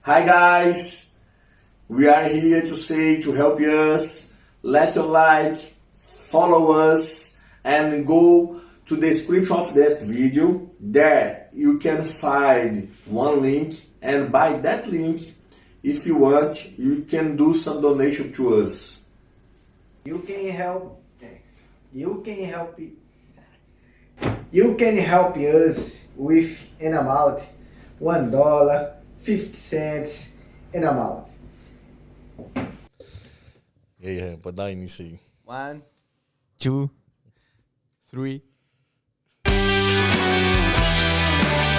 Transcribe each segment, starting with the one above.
Hi guys, we are here to help us. Let a like, follow us, and go to the description of that video. There you can find one link, and by that link, if you want, you can do some donation to us. You can help. You can help. You can help us with an amount $1, 50 cents, an amount. E aí, pode dar início aí. 1, 2, 3.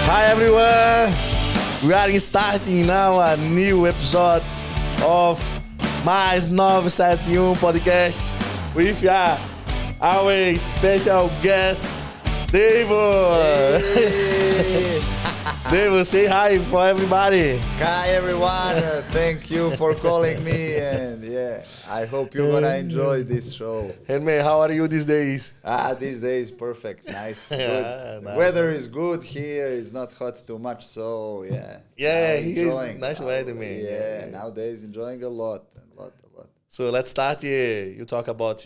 Hi everyone! We are starting now a new episode of mais971 podcast with our special guest, Davor! Davor, say hi for everybody! Hi everyone, thank you for calling me, and yeah, I hope you're gonna enjoy this show. Hey man, how are you these days? These days perfect, nice, good. Nice. Weather is good here, it's not hot too much, so yeah. Yeah, now he is nice weather, man. Yeah, nowadays enjoying a lot. So let's start here. You talk about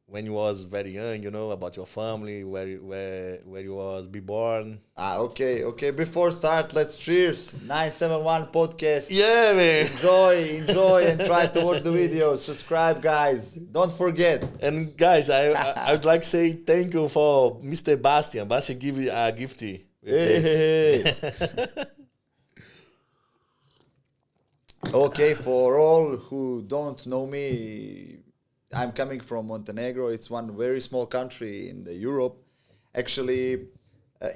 when you was very young, about your family, where you was be born. Okay. Before start, let's cheers. 971 podcast. Yeah, man. Enjoy, and try to watch the videos. Subscribe, guys. Don't forget. And guys, I would like to say thank you for Mr. Bastian. Bastian give you a gift with this. Hey. Okay, for all who don't know me, I'm coming from Montenegro. It's one very small country in the Europe, actually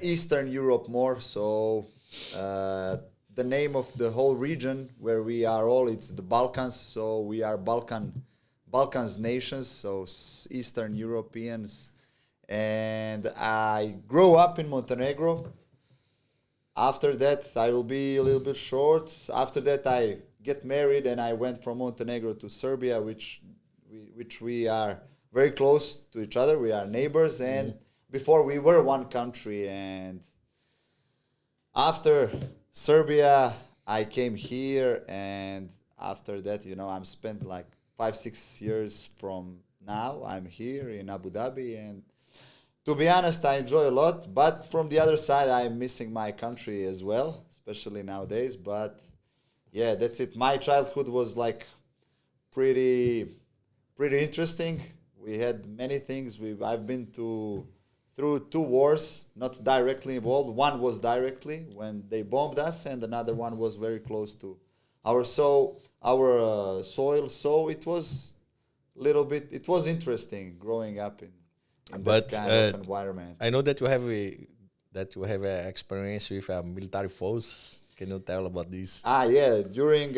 Eastern Europe more. So the name of the whole region where we are all, it's the Balkans. So we are Balkans nations, so Eastern Europeans. And I grew up in Montenegro. After that, I will be a little bit short. After that, I get married and I went from Montenegro to Serbia, which we are very close to each other. We are neighbors, and before we were one country. And after Serbia, I came here, and after that, I'm spent like 5-6 years from now. I'm here in Abu Dhabi, and to be honest, I enjoy a lot. But from the other side, I'm missing my country as well, especially nowadays. But yeah, that's it. My childhood was like pretty interesting. We had many things. I've been through 2 wars, not directly involved. One was directly when they bombed us, and another one was very close to our soil. So it was it was interesting growing up in that kind of environment. I know that you have a experience with a military force. Can you tell about this? Yeah, during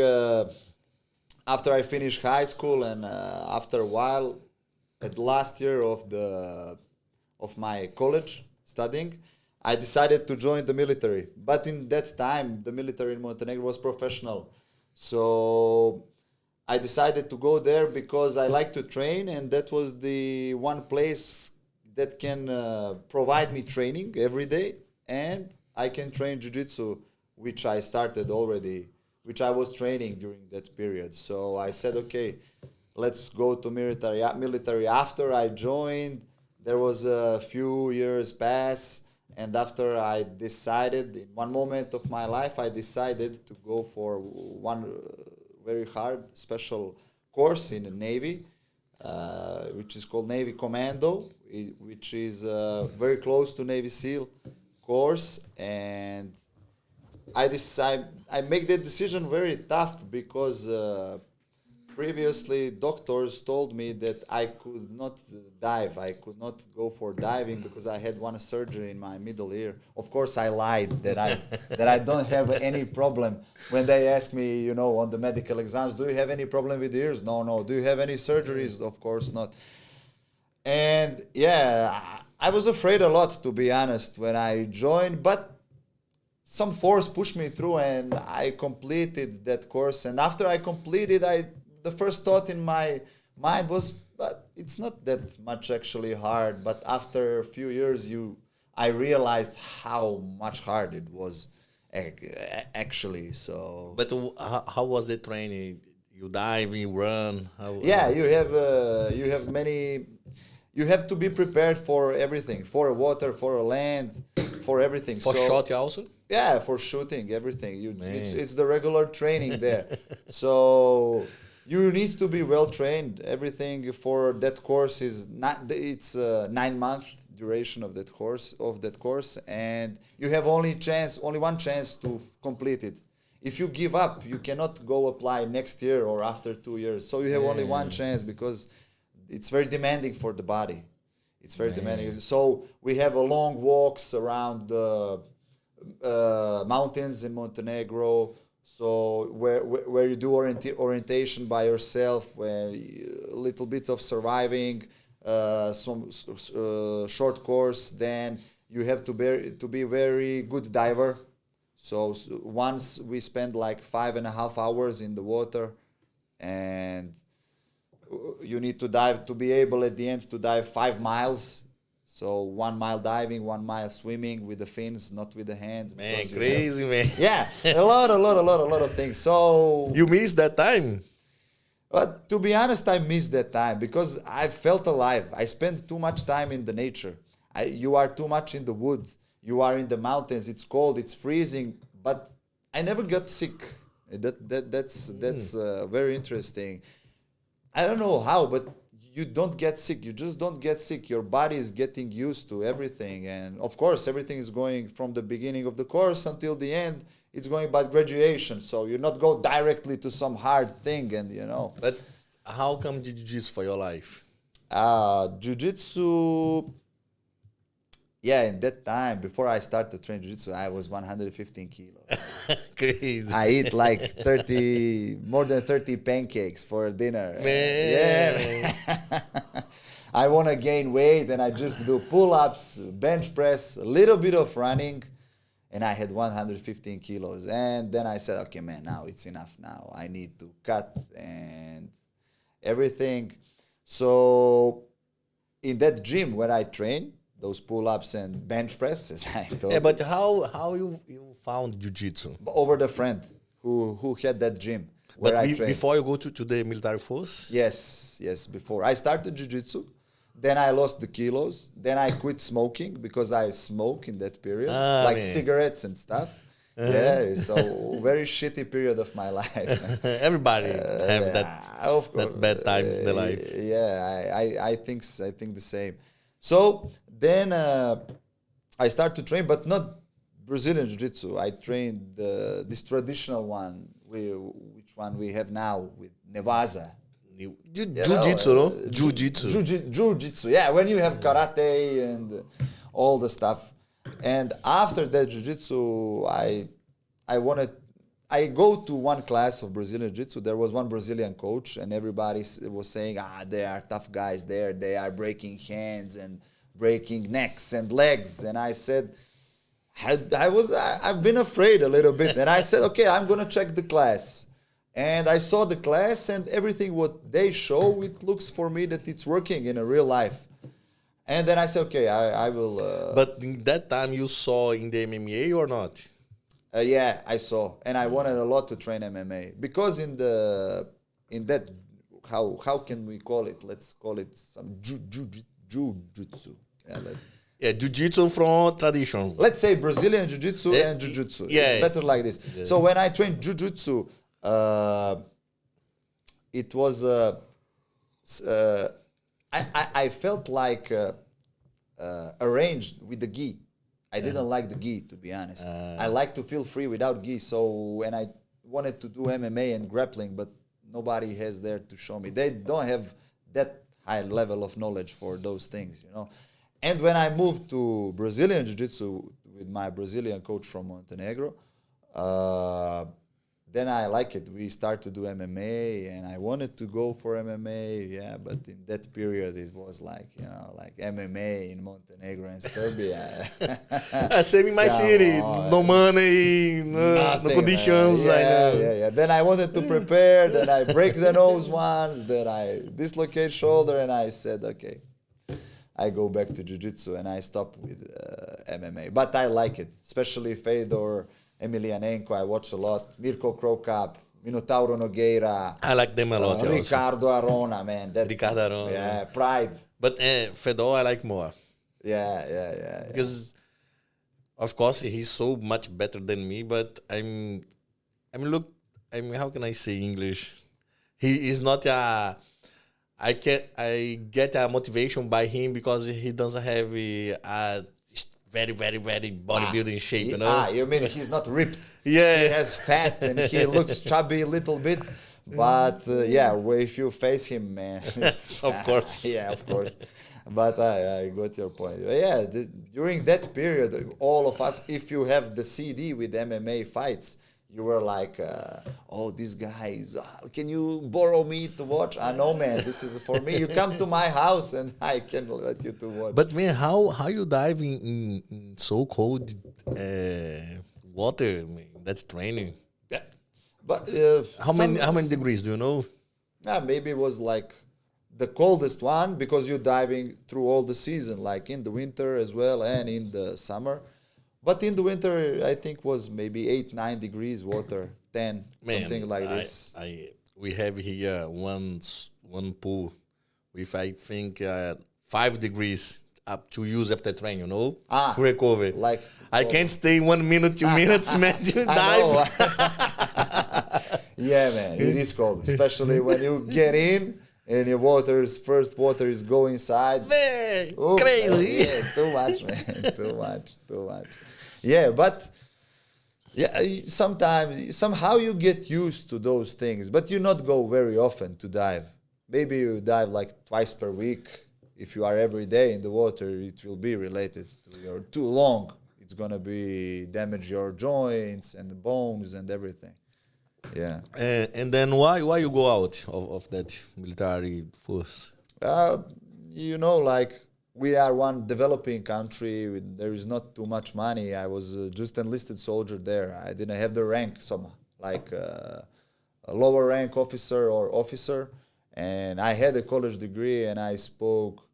after I finished high school, and after a while, at the last year of my college studying, I decided to join the military. But in that time, the military in Montenegro was professional. So I decided to go there because I like to train, and that was the one place that can provide me training every day, and I can train jiu-jitsu, which I started already, which I was training during that period. So I said, okay, let's go to military. After I joined, there was a few years pass, and after I decided, in one moment of my life, I decided to go for one very hard special course in the Navy, which is called Navy Commando, which is very close to Navy SEAL course. And I make that decision very tough because previously doctors told me that I could not dive. I could not go for diving because I had one surgery in my middle ear. Of course, I lied that I don't have any problem. When they ask me, on the medical exams, do you have any problem with ears? No. Do you have any surgeries? Of course not. And yeah, I was afraid a lot, to be honest, when I joined, but some force pushed me through and I completed that course. And after I completed, the first thought in my mind was, but it's not that much actually hard. But after a few years, I realized how much hard it was actually. So But how was the training? You dive, you run. yeah, you have many. You have to be prepared for everything, for water, for land, for everything. For so, shot also. yeah, for shooting, everything. Man. It's the regular training there. So you need to be well trained. Everything for that course is not. It's 9 month duration of that course, and you have only one chance to complete it. If you give up, you cannot go apply next year or after 2 years. So you have only one chance because it's very demanding for the body. It's very demanding. So we have a long walks around the mountains in Montenegro. So where you do orientation by yourself, where a little bit of surviving, some short course. Then you have to be very good diver. So once we spend like 5.5 hours in the water, and you need to dive to be able at the end to dive 5 miles. So 1 mile diving, 1 mile swimming with the fins, not with the hands. Man, crazy, man. Yeah, a lot of things. So You missed that time? but to be honest, I missed that time because I felt alive. I spent too much time in the nature. You are too much in the woods. You are in the mountains. It's cold. It's freezing. But I never got sick. That's very interesting. I don't know how, but you don't get sick. You just don't get sick. Your body is getting used to everything. And of course, everything is going from the beginning of the course until the end. It's going about graduation. So you not go directly to some hard thing. And, But how come jiu-jitsu for your life? Jiu-jitsu, yeah, in that time, before I started to train jiu-jitsu, I was 115 kilos. Crazy. I eat like more than 30 pancakes for dinner. Man. Yeah. I want to gain weight and I just do pull-ups, bench press, a little bit of running, and I had 115 kilos. And then I said, okay, man, now it's enough now. I need to cut and everything. So in that gym where I train, those pull-ups and bench presses, I told Yeah, but how you found jiu-jitsu? over the friend who had that gym where I trained. Before you go to the military force? Yes, before. I started jiu-jitsu, then I lost the kilos, then I quit smoking because I smoke in that period, like man. cigarettes and stuff. Yeah, so very shitty period of my life. Everybody have that bad times in their life. Yeah, I think the same. So then I started to train, but not Brazilian Jiu-Jitsu. I trained this traditional one, which one we have now with Nevasa. Jiu-jitsu, no? Jiu-jitsu. Jiu-Jitsu, yeah, when you have karate and all the stuff. And after that Jiu-Jitsu, I go to one class of Brazilian Jiu-Jitsu. There was one Brazilian coach, and everybody was saying, they are tough guys there. They are breaking hands and breaking necks and legs. And I said, I've been afraid a little bit. And I said, okay, I'm going to check the class. And I saw the class, and everything what they show, it looks for me that it's working in a real life. And then I said, okay, I will... But in that time you saw in the MMA or not? Yeah, I saw, and I wanted a lot to train MMA because in that how can we call it? Let's call it some jiu-jitsu. Yeah, jiu-jitsu from tradition. Let's say Brazilian jiu-jitsu and jiu-jitsu. Yeah, it's better like this. Yeah. So when I trained jiu-jitsu, it was I felt like arranged with the gi. I didn't like the gi, to be honest. I like to feel free without gi. So when I wanted to do MMA and grappling, but nobody has there to show me. They don't have that high level of knowledge for those things, And when I moved to Brazilian Jiu-Jitsu with my Brazilian coach from Montenegro, then I like it. We start to do MMA, and I wanted to go for MMA, yeah. But in that period, it was like MMA in Montenegro and Serbia. Same in my city. No money, no conditions. Yeah. Then I wanted to prepare. Then I break the nose once. Then I dislocate shoulder, and I said, okay, I go back to jiu-jitsu and I stop with MMA. But I like it, especially Fedor Emelianenko. I watch a lot. Mirko Krokap, Minotauro Nogueira. I like them a lot also. Ricardo Arona, man. Ricardo Arona. Yeah, Pride. But Fedor I like more. Yeah. Because, of course, he's so much better than me, but how can I say English? He is not I get a motivation by him because he doesn't have a very, very, very bodybuilding shape, you know? You mean he's not ripped? Yeah. He has fat and he looks chubby a little bit. But if you face him, man. Of course. Yeah, of course. But I got your point. Yeah, during that period, all of us, if you have the CD with MMA fights, you were like, this guy is, can you borrow me to watch? No, man, this is for me. You come to my house and I can let you to watch. But man, how you dive in so cold water? Man, that's training. Yeah. But how many degrees do you know? Maybe it was like the coldest one because you're diving through all the season, like in the winter as well and in the summer. But in the winter, I think was maybe 8-9 degrees water, 10, something like this. We have here one pool with I think 5 degrees up to use after train, you know, to recover. Like I can't stay 1 minute, 2 minutes, man, to dive. Yeah, man, it is cold, especially when you get in. And your first water is going inside. Man, crazy. Yeah, too much, man. Too much. Yeah, but sometimes, somehow you get used to those things. But you not go very often to dive. Maybe you dive like twice per week. If you are every day in the water, it will be related to your too long. It's going to be damage your joints and the bones and everything. Yeah. And then why you go out of that military force? Like we are one developing country. There is not too much money. I was just enlisted soldier there. I didn't have the rank, like a lower rank officer or officer. And I had a college degree and I spoke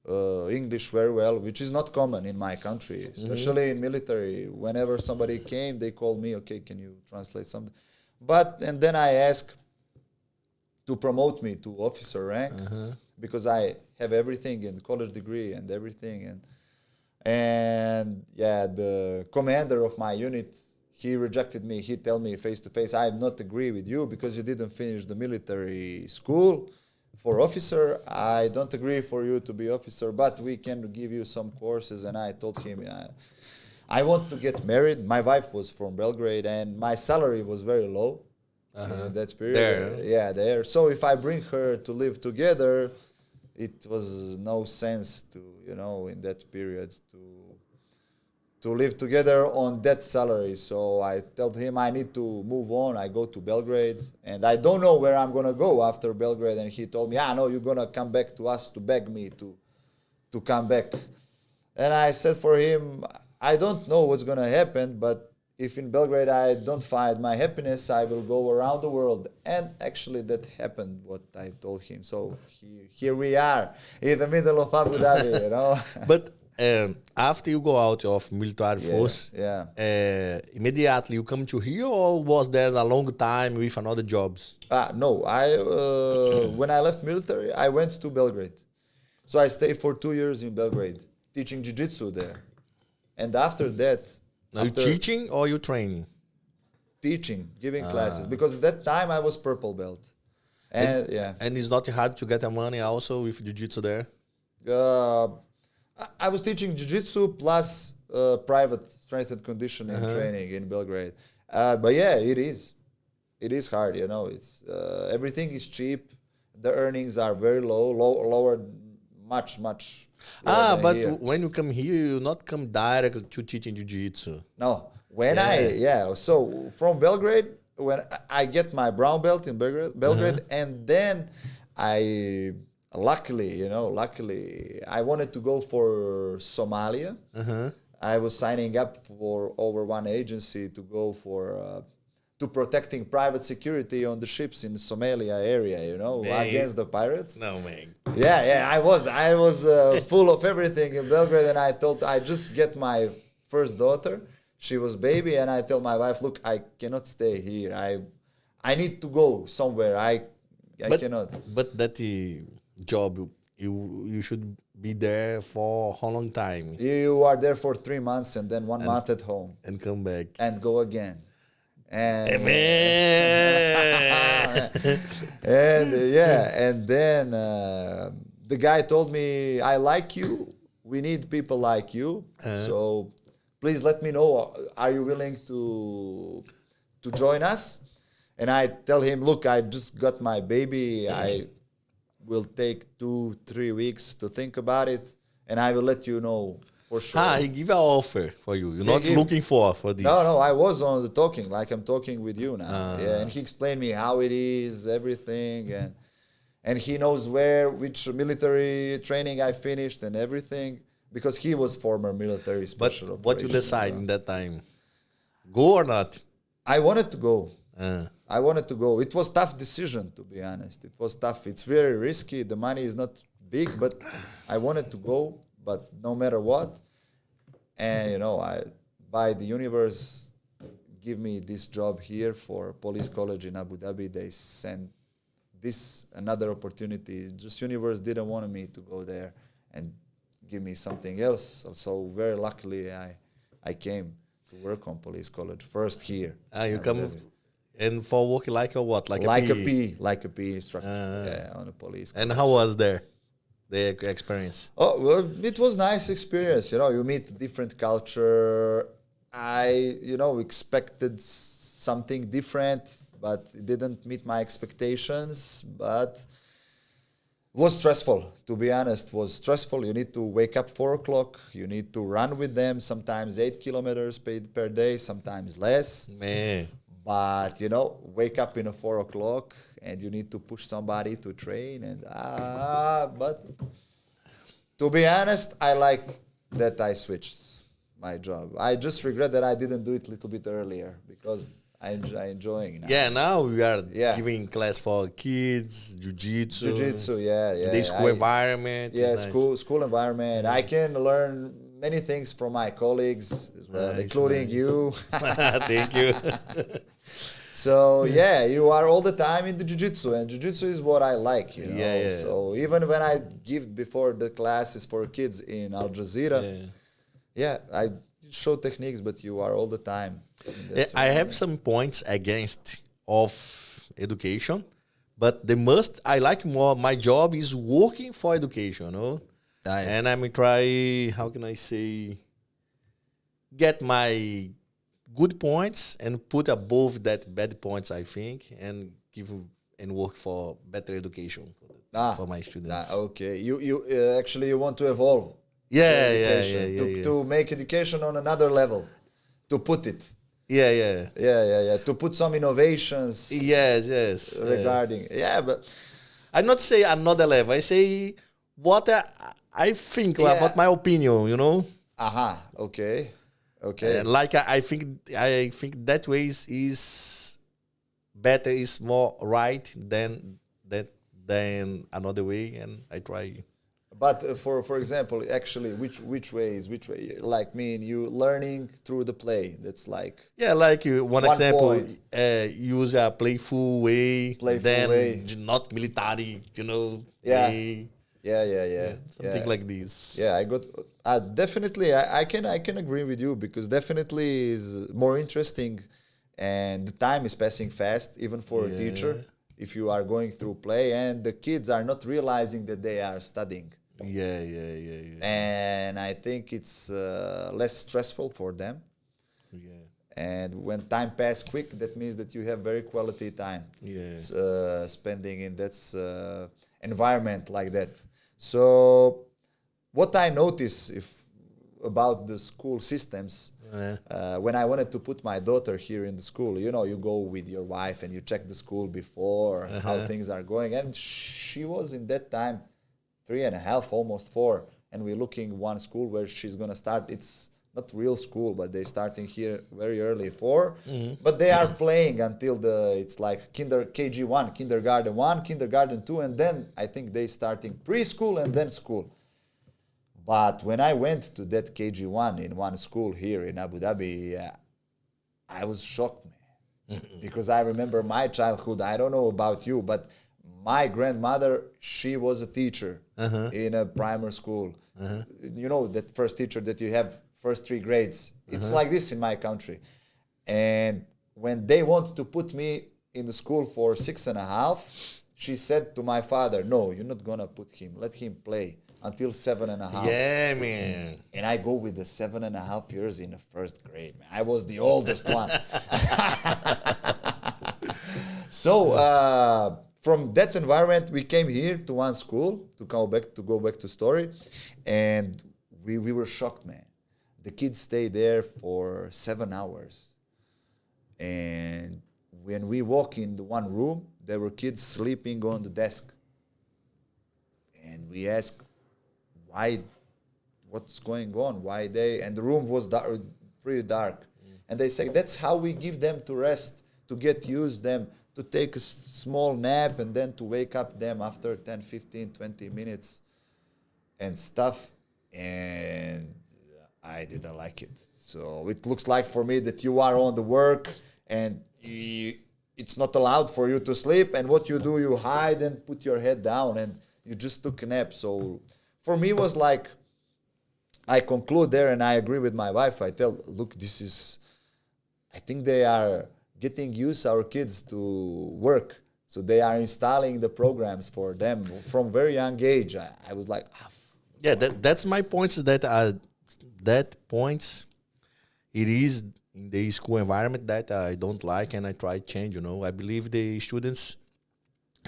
English very well, which is not common in my country, especially in military. Whenever somebody came, they called me, okay, can you translate something? And then I asked to promote me to officer rank because I have everything in the college degree and everything. And the commander of my unit, he rejected me. He told me face to face, I not agree with you because you didn't finish the military school for officer. I don't agree for you to be officer, but we can give you some courses. And I told him, I want to get married. My wife was from Belgrade, and my salary was very low in that period. There. So if I bring her to live together, it was no sense to, in that period to live together on that salary. So I told him I need to move on. I go to Belgrade, and I don't know where I'm gonna go after Belgrade. And he told me, no, you're gonna come back to us to beg me to come back. And I said for him, I don't know what's going to happen, but if in Belgrade I don't find my happiness, I will go around the world. And actually that happened, what I told him. So here we are, in the middle of Abu Dhabi, But after you go out of military force, immediately you come to here, or was there a long time with another jobs? No, when I left military, I went to Belgrade. So I stayed for 2 years in Belgrade, teaching jiu-jitsu there. And after that... Are you teaching or you training? Teaching, giving classes. Because at that time I was purple belt. And it's not hard to get the money also with jiu-jitsu there? I was teaching jiu-jitsu plus private strength and conditioning training in Belgrade. But it is. It is hard, It's everything is cheap. The earnings are very lower, much But here. when you come here, you not come direct to teaching jiu-jitsu. No, so from Belgrade, when I get my brown belt in Belgrade, and then luckily, I wanted to go for Somalia. I was signing up for over one agency to go for to protecting private security on the ships in the Somalia area, you know, Man. against the pirates. No, man. Yeah, I was full of everything in Belgrade, and I just get my first daughter. She was baby, and I tell my wife, look, I cannot stay here. I need to go somewhere. I cannot. But that job, you should be there for how long time You are there for 3 months and then 1 month at home and come back. and go again. And Man. and and then the guy told me, I like you. We need people like you. So please let me know. Are you willing to join us? And I tell him, look, I just got my baby. I will take 2-3 weeks to think about it, and I will let you know for sure. He give an offer for you. You're not give- looking for this. No, I was on the talking, like I'm talking with you now. Yeah, and he explained me how it is, everything, and he knows which military training I finished and everything, because he was former military But special what you operations. decide in that time? Go or not? I wanted to go. Uh, I wanted to go. It was tough decision, to be honest. It was tough. It's very risky. The money is not big, but I wanted to go. But no matter what, and by the universe, give me this job here for police college in Abu Dhabi. They sent this another opportunity. Just universe didn't want me to go there and give me something else. So very luckily, I came to work on police college first here. you in come Abu Dhabi. and for work like a what? Like Like a a P instructor on the police. And how was there? The experience. Oh, well, it was nice experience. You meet different culture. I, expected something different, but it didn't meet my expectations. But it was stressful, to be honest. It was stressful. You need to wake up 4 o'clock. You need to run with them, sometimes 8 kilometers per day, sometimes less. Man. But, wake up in 4 o'clock and you need to push somebody to train. But to be honest, I like that I switched my job. I just regret that I didn't do it a little bit earlier, because I'm enjoying now. Yeah, now we are Yeah. giving class for kids, jiu-jitsu. Jiu-jitsu, yeah. The school environment. Yeah, is nice. school environment. I can learn many things from my colleagues as well, Nice, including nice. you. Thank you. So yeah, you are all the time in the jiu-jitsu, and jiu-jitsu is what I like, Yeah. So even when I give before the classes for kids in Al Jazeera, I show techniques, but you are all the time. in that I have scenario. some points against of education, but I like more. My job is working for education, and I'm try. How can I say? Get my good points and put above that bad points, I think, and give and work for better education for my students. Okay. You actually you want to evolve. Yeah, education, to make education on another level, to put it. Yeah. To put some innovations Yes. regarding. But I not say another level. I say what I think about my opinion. Okay. Like I think that way is better, is more right than another way, and I try. But for example, actually, which way? Like you learning through the play. That's like Like one example, point. Use a playful way, way. not military, Yeah. way, Yeah. something like this. Yeah, I got definitely. I can agree with you, because definitely is more interesting, and the time is passing fast, even for a teacher. If you are going through play, and the kids are not realizing that they are studying. Yeah. And I think it's less stressful for them. Yeah. And when time passes quick, that means that you have very quality time. Yeah. Spending in that environment like that. So what I notice about the school systems, when I wanted to put my daughter here in the school, you go with your wife and you check the school before, how things are going. And she was in that time 3.5, almost 4. And we're looking one school where she's going to start. It's not real school, but they starting here very early 4, but they are playing until it's like KG1, kindergarten 1, kindergarten 2, and then I think they starting preschool and then school. But when I went to that KG1 in one school here in Abu Dhabi, I was shocked, man. Because I remember my childhood. I don't know about you, but my grandmother, she was a teacher in a primary school. You know, that first teacher that you have first 3 grades. It's like this in my country. And when they wanted to put me in the school for 6.5, she said to my father, no, you're not going to put him. Let him play until 7.5. Yeah, man. And I go with the 7.5 years in the first grade, man. I was the oldest one. So from that environment, we came here to one school to go back to story, and we were shocked, man. The kids stayed there for 7 hours, and when we walk in the one room, there were kids sleeping on the desk, and we asked, why? What's going on? Why they? And the room was pretty dark, and they say that's how we give them to rest, to get used them, to take a small nap, and then to wake up them after 10, 15, 20 minutes and stuff. And I didn't like it. So it looks like for me that you are on the work and it's not allowed for you to sleep. And what you do, you hide and put your head down and you just took a nap. So for me, it was like, I conclude there and I agree with my wife. I tell, look, I think they are getting used, our kids, to work. So they are installing the programs for them from very young age. I was like, yeah, that's my points. Points. It is in the school environment that I don't like, and I try to change. I believe the students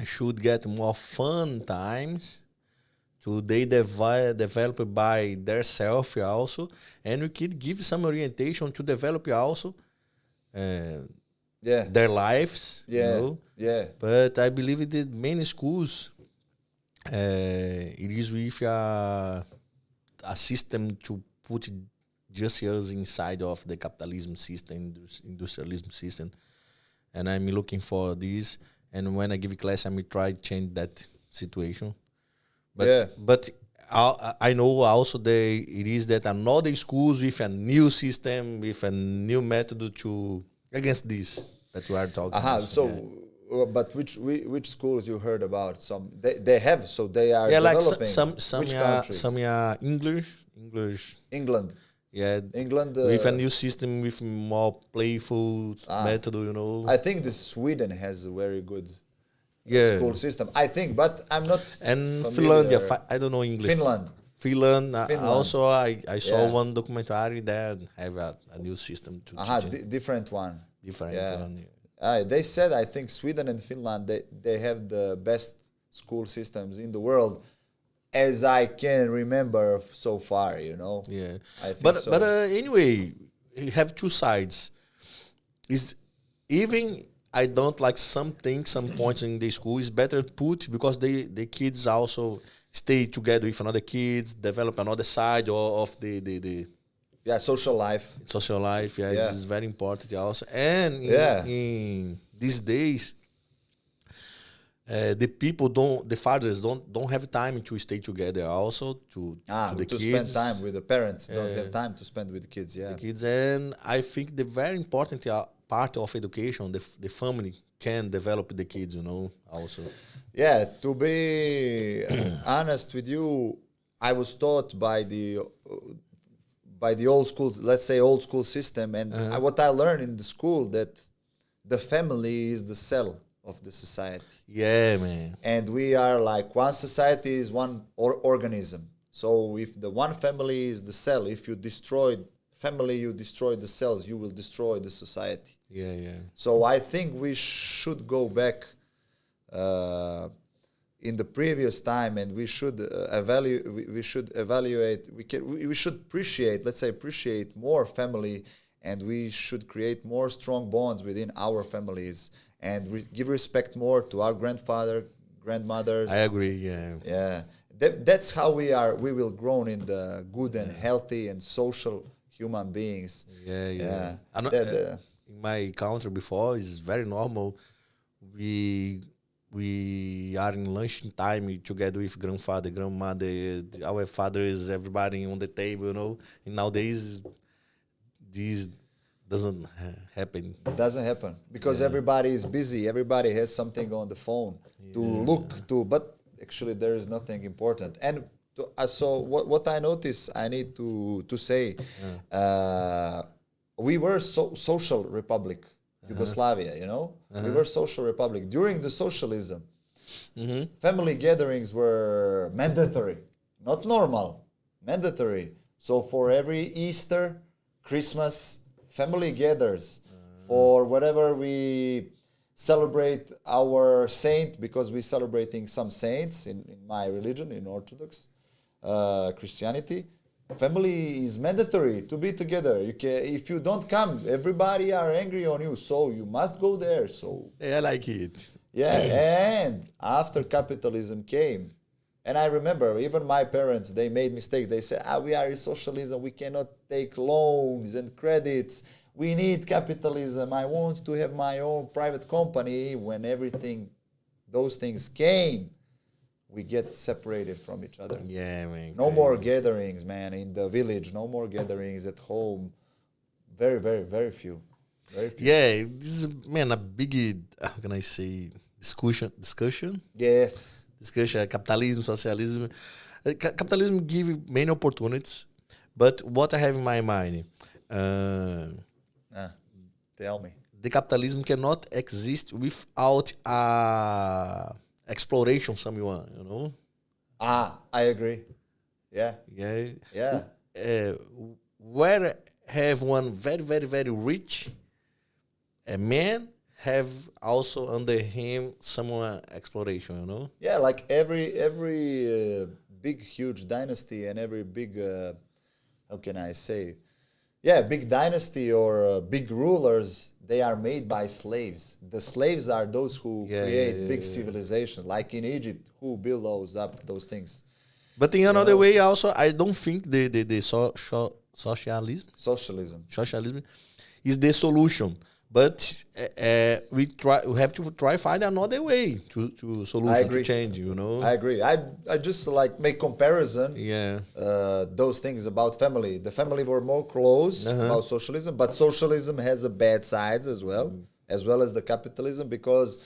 should get more fun times. So they develop by their self also, and we could give some orientation to develop also. Their lives, But I believe that many schools, it is with a system to put just us inside of the capitalism system, industrialism system, and I'm looking for this. And when I give a class, I'm try to change that situation. But I know also it is that another schools with a new system, with a new method to against this that we are talking about. But which schools you heard about? Some they have, so they are developing. Like some English. England. Yeah, England with a new system with more playful method. I think the Sweden has a very good school system. I think, but I'm not. And Finland, I don't know English. Finland. Also, I saw one documentary there have a new system to different one. Different one. They said, I think Sweden and Finland, they have the best school systems in the world, as I can remember so far, Yeah. I think so. But anyway, you have two sides. Is even I don't like some points in the school is better put because the kids also stay together with another kids, develop another side of the social life. Social life, this is very important also. And in these days, the fathers don't have time to stay together also to the kids. Spend time with the parents, don't have time to spend with the kids, The kids, and I think the very important part of education, the family can develop the kids, also. Yeah, to be honest with you, I was taught by the old school, let's say old school system, and what I learned in the school that the family is the cell of the society. Yeah, man. And we are like one society is one organism. So if the one family is the cell, if you destroy family, you destroy the cells, you will destroy the society. Yeah. So I think we should go back in the previous time, and we should evaluate. We should appreciate more family, and we should create more strong bonds within our families, and give respect more to our grandmothers. I agree. Yeah. That's how we will grow in the good and healthy and social human beings. Yeah. I know, That, in my country before, it's very normal. We are in lunch time together with grandfather, grandmother, our fathers, everybody on the table, And nowadays, this doesn't happen. doesn't happen because everybody is busy. Everybody has something on the phone to look to, but actually there is nothing important. And so what I notice, I need to say, we were social republic, Yugoslavia. We were social republic during the socialism. Family gatherings were mandatory, not normal, mandatory. So for every Easter, Christmas, family gathers for whatever we celebrate our saint, because we're celebrating some saints in my religion, in Orthodox Christianity. Family is mandatory to be together. If you don't come, everybody are angry on you, so you must go there. So I like it. yeah, and after capitalism came, and I remember even my parents, they made mistakes. They said, we are in socialism, we cannot take loans and credits. We need capitalism. I want to have my own private company. When those things came, we get separated from each other. Yeah, man. No more gatherings, man, in the village. No more gatherings at home. Very, very, very few. Very few. Yeah, this is, man, a big, how can I say, discussion. Yes. Discussion, capitalism, socialism. Capitalism give many opportunities, but what I have in my mind, Tell me. the capitalism cannot exist without exploration someone, I agree. Yeah. Yeah. Yeah. Where have one very, very, very rich a man have also under him someone exploration, Yeah, like every big, huge dynasty and every big, how can I say? Yeah, big dynasty or big rulers, they are made by slaves. The slaves are those who create big civilizations. Like in Egypt, who build those things. But in another way, also, I don't think the socialism is the solution. But we have to try find another way to solution to change. I agree. I just like make comparison. Yeah. Those things about family. The family were more close about socialism, but socialism has a bad sides as well as the capitalism, because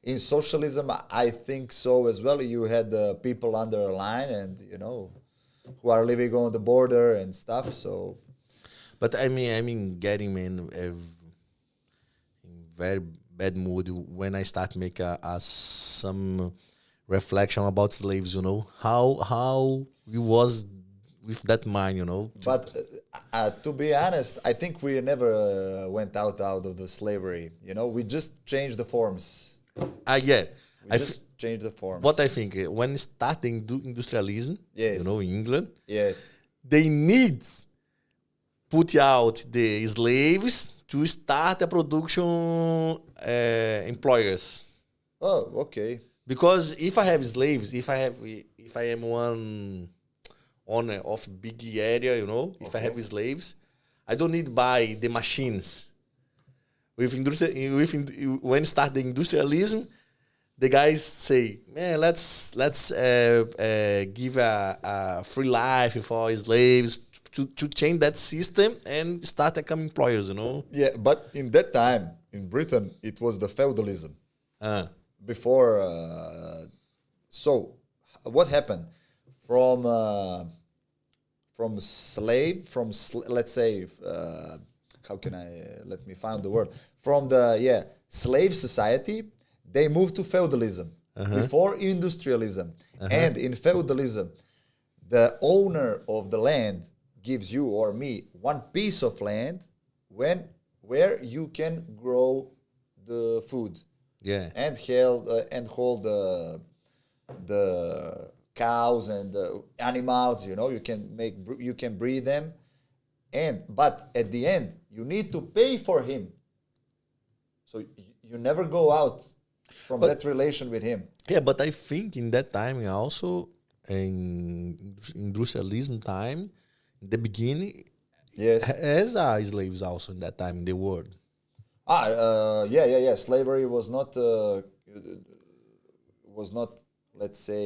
in socialism, I think so as well. You had people under a line and who are living on the border and stuff. So, but I mean, getting very bad mood when I start make some reflection about slaves. How we was with that mind. But to be honest, I think we Uh, never went out of the slavery. We just changed the forms. Yeah. We just change the forms. What I think, when starting industrialism, Yes. in England, Yes. they need put out the slaves to start a production employers. Oh, okay. Because if I have slaves, if I am one owner of big area, if I have slaves, I don't need buy the machines. When start the industrialism, the guys say, man, let's give a free life for slaves to change that system and start become employers, Yeah, but in that time, in Britain, it was the feudalism. Before, so what happened? Let's say, how can let me find the word? From the, slave society, they moved to feudalism before industrialism. And in feudalism, the owner of the land gives you or me one piece of land where you can grow the food. Yeah. And hold the cows and the animals. You can breed them, but at the end you need to pay for him. So you never go out from that relation with him. Yeah, but I think in that time also in industrialism time, in the beginning, Yes. As slaves also in that time in the world. Yeah. Slavery was not, let's say,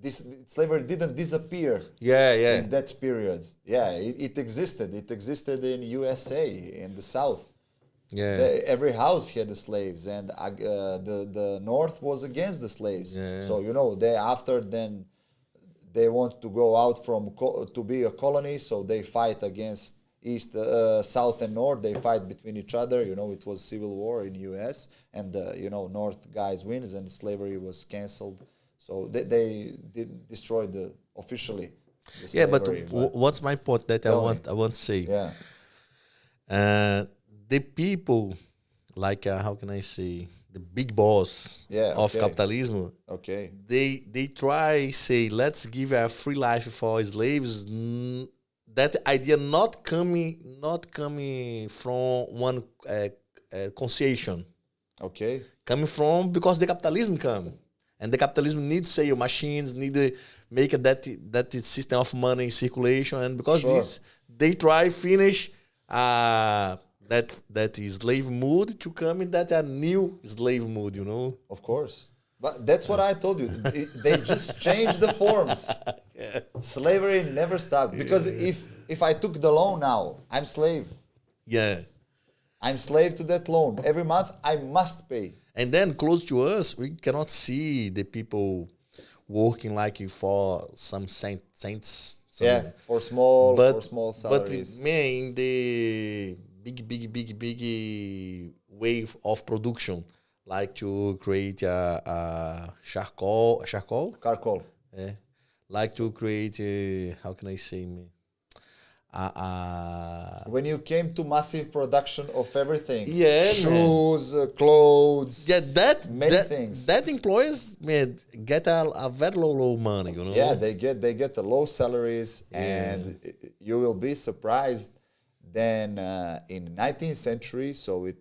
this slavery didn't disappear Yeah. in that period. Yeah, it existed. It existed in USA, in the South. Yeah. Every house had the slaves, and the North was against the slaves. Yeah. So then they want to go out from to be a colony, so they fight against East, South, and North. They fight between each other. It was civil war in U.S. and North guys wins, and slavery was canceled. So they did destroy officially the Yeah, but slavery. what's my point that I Tell want me. I want to say? Yeah, The people, like how can I say, the big boss Yeah, of okay. capitalism, okay. they try say let's give a free life for slaves. That idea not coming from one concession, Okay. coming from because the capitalism come. And the capitalism needs sale machines, need to make that system of money in circulation, and because Sure. this they try finish that slave mood to come in that a new slave mood, Of course. But that's what I told you. They just changed the forms. Slavery never stopped. Because if I took the loan now, I'm slave. Yeah. I'm slave to that loan. Every month I must pay. And then close to us, we cannot see the people working like for some cents. Yeah, for small salaries. But man, in the big wave of production, like to create a charcoal, Carcoal. yeah, like to create how can I say me, When you came to massive production of everything, Yeah, shoes, clothes, yeah, many things. that employers man get a very low money, Yeah, they get the low salaries, and you will be surprised. Then in 19th century, so it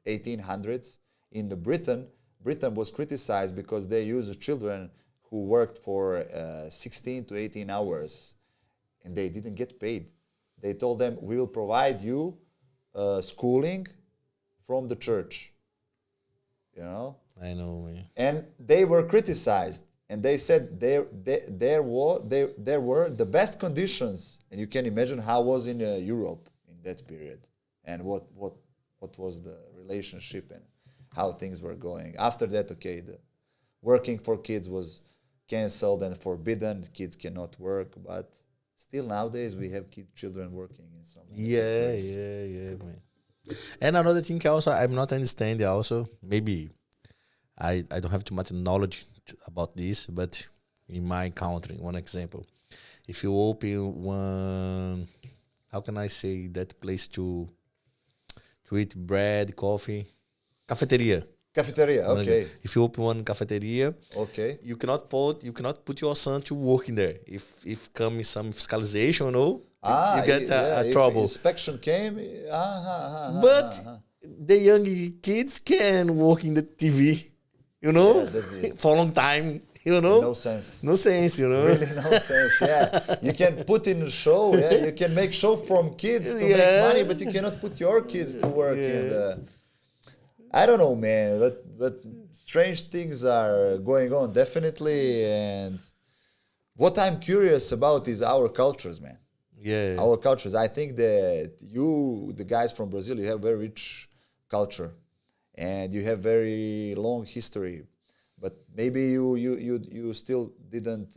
1800s, in the Britain was criticized because they used children who worked for 16 to 18 hours, and they didn't get paid. They told them, we will provide you schooling from the church. I know, man. And they were criticized, and they said there were the best conditions, and you can imagine how it was in Europe in that period, and what was the relationship and how things were going. After that, okay, the working for kids was canceled and forbidden. Kids cannot work, but still nowadays we have children working in some place. Yeah, man. And another thing also I'm not understanding also, maybe I don't have too much knowledge about this, but in my country, one example, if you open one, how can I say that place to eat bread, coffee, cafeteria. Cafeteria, okay. If you open one cafeteria, Okay. you cannot put your son to work in there. If comes some fiscalization, you get a if trouble. inspection came. But the young kids can work in the TV, Yeah, that's it. for a long time, No sense. No sense, Really no sense. Yeah, you can put in a show. Yeah, you can make show from kids to make money, but you cannot put your kids to work in the. I don't know, man, but strange things are going on definitely, and what I'm curious about is our cultures, man. Yeah. Our cultures. I think that the guys from Brazil, you have very rich culture, and you have very long history, but maybe you still didn't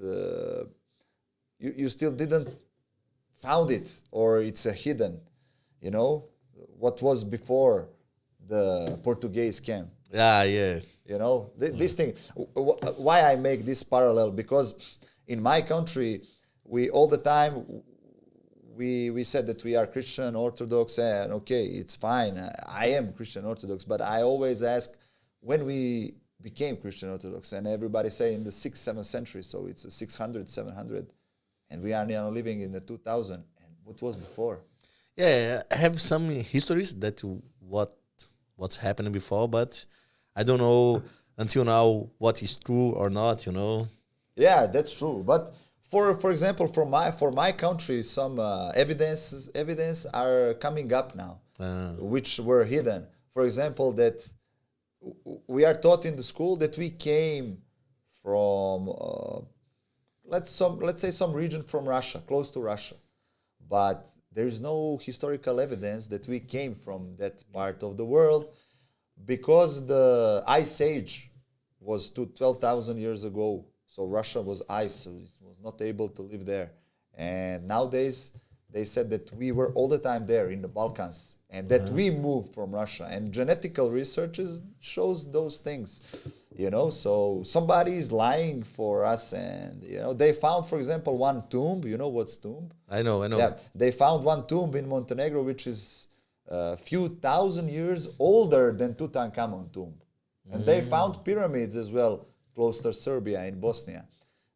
you still didn't found it, or it's a hidden, what was before the Portuguese came. Yeah. This thing. Why I make this parallel, because in my country we all the time we said that we are Christian Orthodox, and okay, it's fine. I am Christian Orthodox, but I always ask when we became Christian Orthodox, and everybody say in the 6th, 7th century, so it's 600, 700, and we are now living in the 2000. And what was before? Yeah, I have some histories that what's happening before, but I don't know until now what is true or not, Yeah, that's true. But for example, for my country, some evidence are coming up now, which were hidden. For example, that we are taught in the school that we came from let's say some region from Russia, close to Russia, but there is no historical evidence that we came from that part of the world, because the Ice Age was 12,000 years ago. So Russia was ice, so it was not able to live there. And nowadays, they said that we were all the time there in the Balkans, and that we moved from Russia. And genetical researches shows those things, So somebody is lying for us, and they found, for example, one tomb. You know what's tomb? I know. Yeah, they found one tomb in Montenegro, which is a few thousand years older than Tutankhamun tomb, and they found pyramids as well close to Serbia in Bosnia,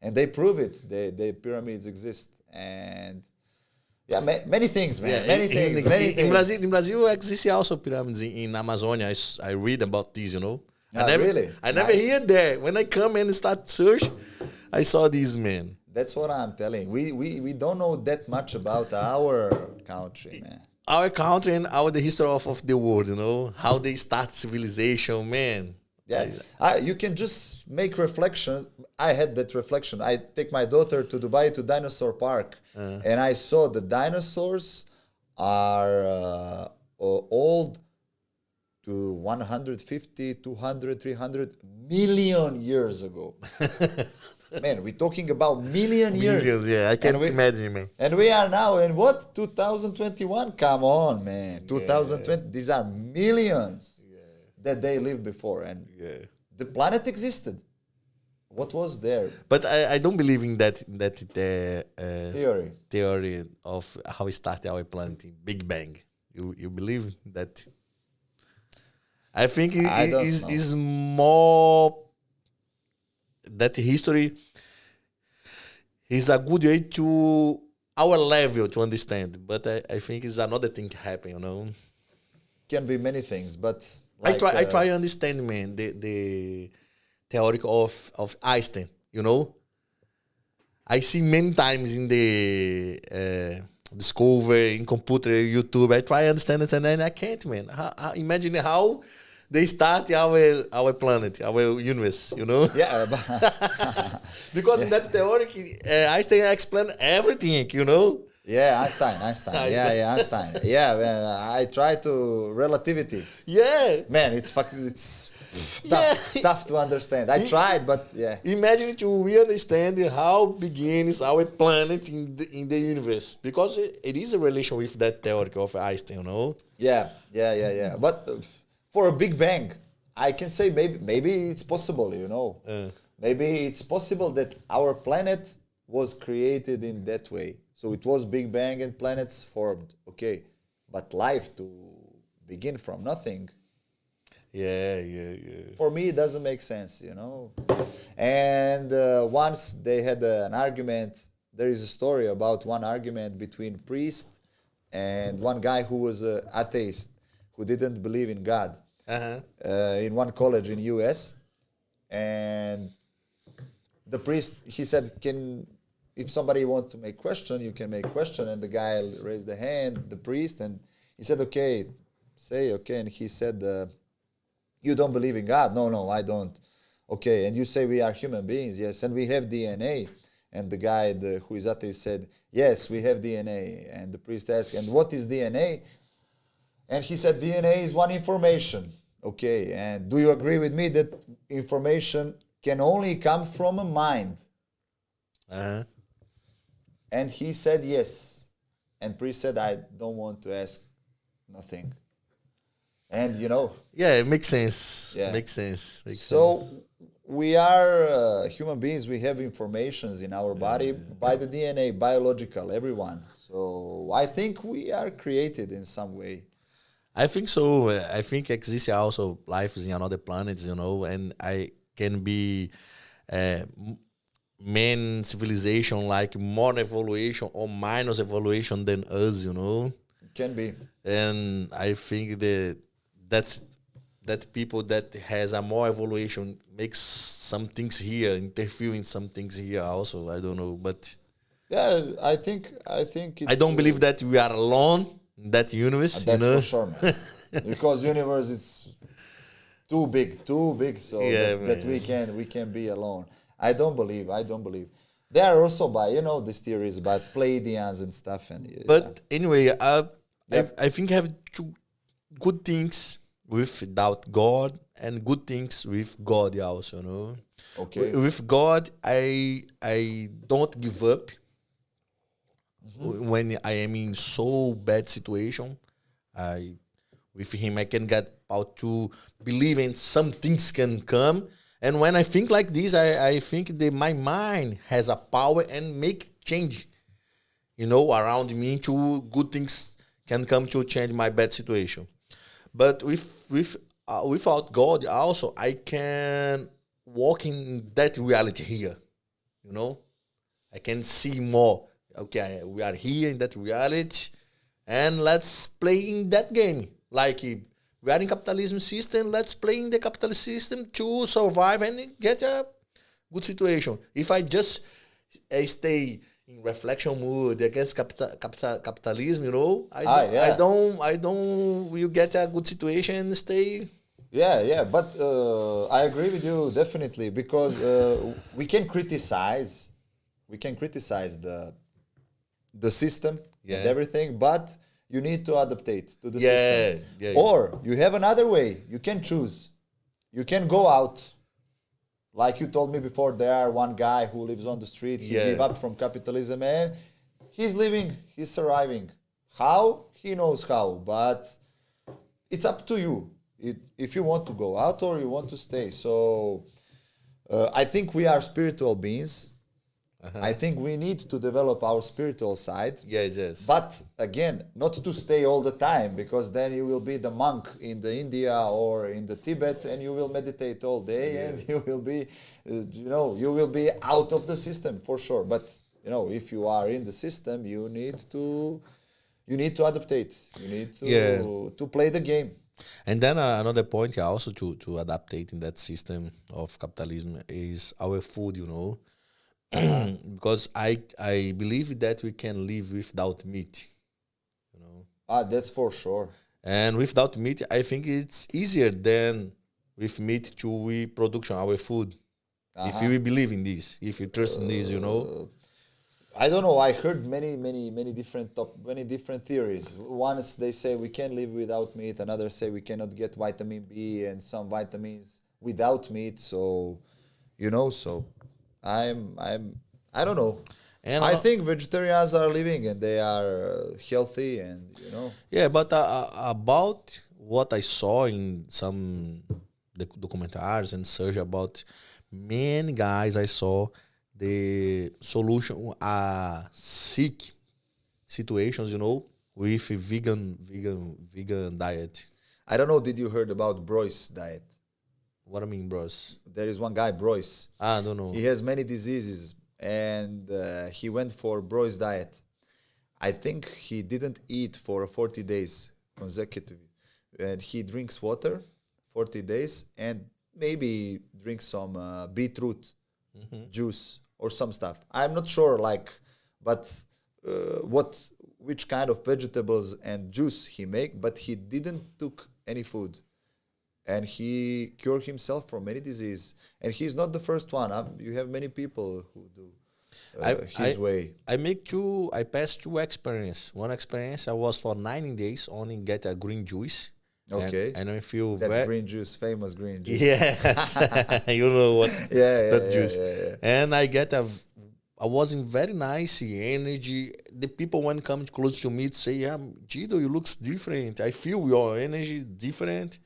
and they prove it. The pyramids exist, and many things, man. Many things. In Brazil exist also pyramids in Amazonia. I read about these, Really? I never hear there. When I come and start search, I saw these, man. That's what I'm telling. We don't know that much about our country, man. Our country and the history of the world, how they start civilization, man. Yeah, you can just make reflections. I had that reflection. I take my daughter to Dubai to Dinosaur Park, and I saw the dinosaurs are old to 150, 200, 300 million years ago. Man, we're talking about millions, yeah. I can't imagine, man. And we are now in what? 2021? Come on, man. 2020. These are millions that they lived before, and the planet existed. What was there? But I don't believe in that Theory of how we started our planet in Big Bang. You believe that? I think it is more that history is a good way to our level to understand. But I think it's another thing happen, Can be many things, but I try to understand, man, the theory of Einstein, I see many times in the Discover, in computer, YouTube, I try to understand it, and then I can't, man. Imagine how they start our planet, our universe, Yeah. Because in that theory, Einstein explained everything, Yeah, Einstein. Yeah, Einstein. Yeah, man, I try to relativity. Yeah. Man, it's tough to understand. I tried, but yeah. Imagine we understand how begins our planet in the universe, because it is a relation with that theory of Einstein, Yeah. But for a Big Bang, I can say maybe it's possible, Maybe it's possible that our planet was created in that way. So it was Big Bang and planets formed, okay. But life to begin from nothing. Yeah. For me, it doesn't make sense, And once they had an argument, there is a story about one argument between priest and one guy who was an atheist, who didn't believe in God, in one college in US. And the priest, he said, if somebody wants to make question, you can make question. And the guy raised the hand, the priest, and he said, okay, say okay. And he said, you don't believe in God? No, I don't. Okay, and you say we are human beings? Yes, and we have DNA. And the guy who is atheist said, yes, we have DNA. And the priest asked, and what is DNA? And he said, DNA is one information. Okay, and do you agree with me that information can only come from a mind? And he said yes. And priest said, I don't want to ask nothing. And yeah, it makes sense. Yeah. Makes sense. So we are human beings. We have informations in our body by the DNA, biological, everyone. So I think we are created in some way. I think so. I think exists also life in another planets, and I can be man civilization like more evolution or minus evolution than us, It can be. And I think that people that has a more evolution makes some things here, interfere in some things here also. I don't know, but Yeah, I think it's, I don't believe that we are alone in that universe. that's you know? for sure, man. Because universe is too big, so Yeah, that man. we can be alone. I don't believe. There are also by these theories about Pleiadians and stuff, and But anyway, Yep. I think I have two good things without God and good things with God also. You know, okay, With God, I don't give up when I am in so bad situation. I With him I can get out to believe in some things can come. And when I think like this, I think that my mind has a power and make change, around me to good things can come to change my bad situation. But without God also, I can walk in that reality here, you know. I can see more. Okay, we are here in that reality, and let's play in that game. Like we are in capitalism system, let's play in the capitalist system to survive and get a good situation. If I just stay in reflection mood against capitalism, yeah. I don't will get a good situation and stay. Yeah, but I agree with you definitely because we can criticize the system and Yeah, everything, but you need to adaptate to the system. yeah, yeah, Or you have another way. You can choose. You can go out. Like you told me before, there are one guy who lives on the street. He gave yeah, up from capitalism and he's living. He's surviving. How? He knows how, but it's up to you if you want to go out or you want to stay. So I think we are spiritual beings. I think we need to develop our spiritual side. yes, yes. But again, not to stay all the time because then you will be the monk in the India or in the Tibet and you will meditate all day and you will be, you will be out of the system for sure. But if you are in the system, you need to adaptate. You need Yeah. to play the game. And then another point also to adaptate in that system of capitalism is our food, because I believe that we can live without meat, That's for sure. and without meat, I think it's easier than with meat to we production our food. If you believe in this, if you trust in this. I don't know. I heard many different theories. One is they say we can live without meat. Another say we cannot get vitamin B and some vitamins without meat. So, so I don't know. And I think vegetarians are living and they are healthy and yeah, but about what I saw in some documentaries and search about many guys, I saw the solution sick situations, with vegan diet. I don't know. Did you heard about Broy's diet? What I mean, bros? There is one guy, Broyce. I don't know. He has many diseases, and he went for Broy's diet. I think he didn't eat for 40 days consecutive, and he drinks water 40 days, and maybe drinks some beetroot juice or some stuff. I'm not sure, but which kind of vegetables and juice he make, but he didn't took any food. And he cured himself from many disease. And he's not the first one. You have many people who do his way. I passed two experience. One experience I was for 90 days only get a green juice. Okay. And I feel That green juice, famous green juice. Yes, you know what? Yeah, Juice. yeah. And I was in very nice energy. The people when come close to me say, "Yeah, Gido, you looks different. I feel your energy different."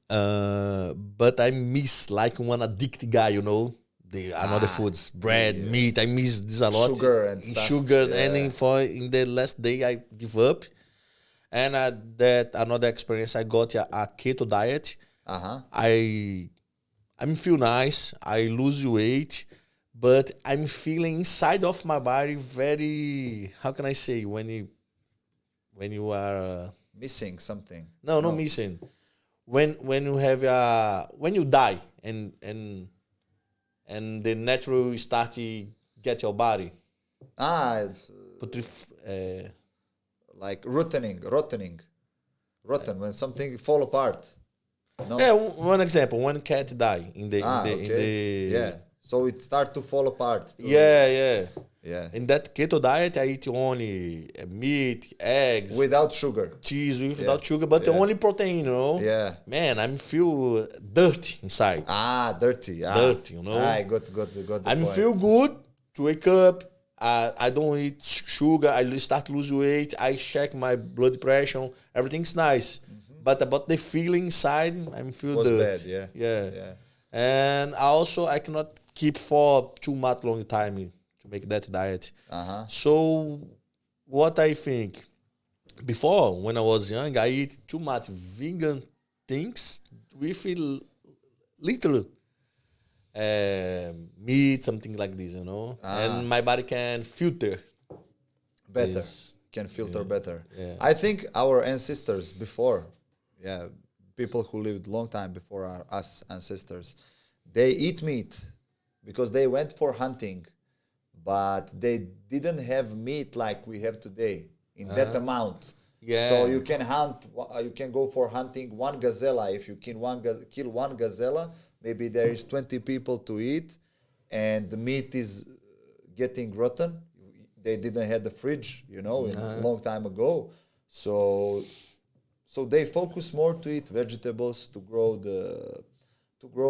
But I miss like one addicted guy, the another foods, bread, meat. I miss this a lot. Sugar and stuff. Sugar, Yeah. and in the last day I give up. And that another experience I got a keto diet. I'm feel nice. I lose weight, but I'm feeling inside of my body very. How can I say when you are Missing something. no, not missing. When you have when you die and the natural start get your body. It's Putref- like rotting, when something fall apart. No. yeah, one example, one cat die in the Yeah. So it start to fall apart. yeah. Yeah. In that keto diet, I eat only meat, eggs, Without sugar. cheese without sugar, but the only protein, you know. Yeah. Man, I feel dirty inside. Dirty. Dirty, you know. I got the I point. feel good to wake up. I don't eat sugar. I start to lose weight. I check my blood pressure. Everything's nice. But about the feeling inside, I feel Was dirty. bad, Yeah. And also, I cannot keep for too much long time to make that diet. So, what I think, before, when I was young, I eat too much vegan things with little meat, something like this, you know. And my body can filter Better. this. Can filter better. Yeah. I think our ancestors before, people who lived long time before us ancestors, they eat meat because they went for hunting, but they didn't have meat like we have today in that amount. Yeah. So you can hunt, you can go for hunting one gazella. If you kill one gazella, maybe there is 20 people to eat, and the meat is getting rotten. They didn't have the fridge, in a long time ago. So they focus more to eat vegetables, to grow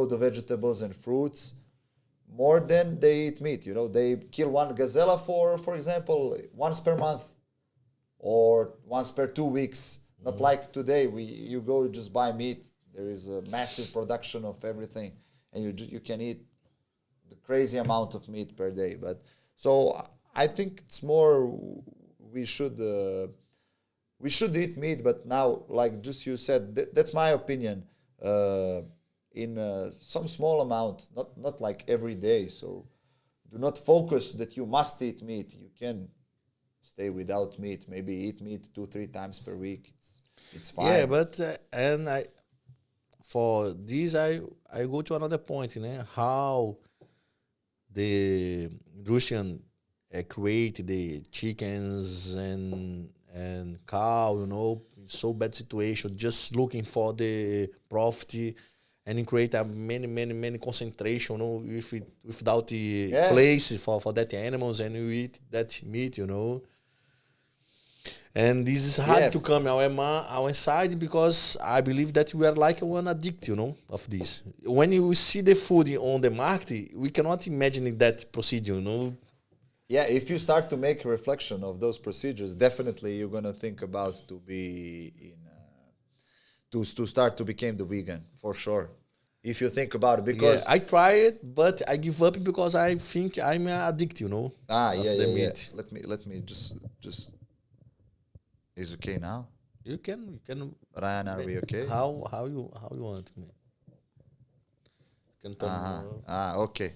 the vegetables and fruits more than they eat meat. They kill one gazella for example, once per month or once per 2 weeks. Not like today, you go just buy meat. There is a massive production of everything, and you can eat the crazy amount of meat per day. But so I think it's more we should eat meat, but now, like just you said, that's my opinion. In some small amount, not like every day. So do not focus that you must eat meat. You can stay without meat. Maybe eat meat 2-3 times per week. It's fine. Yeah, but and for this I go to another point, how the Russian create the chickens and cow, so bad situation, just looking for the profit and create a many concentration, without the place for that animals, and you eat that meat, And this is hard to come our side, because I believe that we are like one addict, of this. When you see the food on the market, we cannot imagine that procedure, Yeah, if you start to make a reflection of those procedures, definitely you're gonna think about to be to start to become the vegan, for sure. If you think about it, because I try it, but I give up because I think I'm an addict, of the meat. Let me just is okay now? You can. Ryan, are we okay? How you want, man? You can tell me. Ok.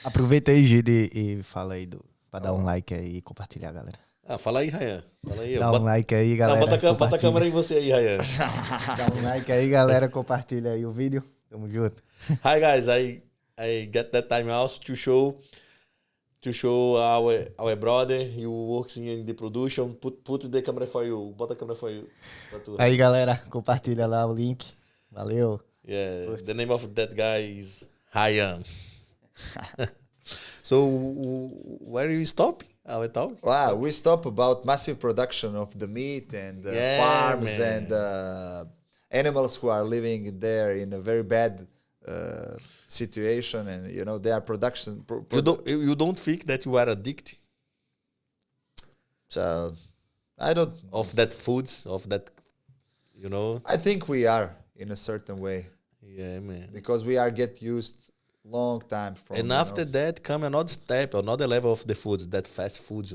Aproveita aí, Gide, e fala aí pra dar um like aí e compartilhar, galera. Fala aí, Ryan. Fala aí. Dá um like aí, galera. Bota a câmera em você aí, Ryan. Dá um like aí, galera. Compartilha aí o vídeo. Tamo junto. Hi guys, I get that time also to show our brother. He works in the production. Put the camera for you. Bota a câmera for you. Aí, galera, compartilha lá o link. Valeu. Yeah, the name of that guy is Ryan. So where you stop? Our talk? Wow, we stop about massive production of the meat and farms, man. And animals who are living there in a very bad situation, and they are production. You don't think that you are addicted? So I don't of that foods, of that, I think we are in a certain way. Yeah, man. Because we are get used long time from. And after that come another step, another level of the foods, that fast foods,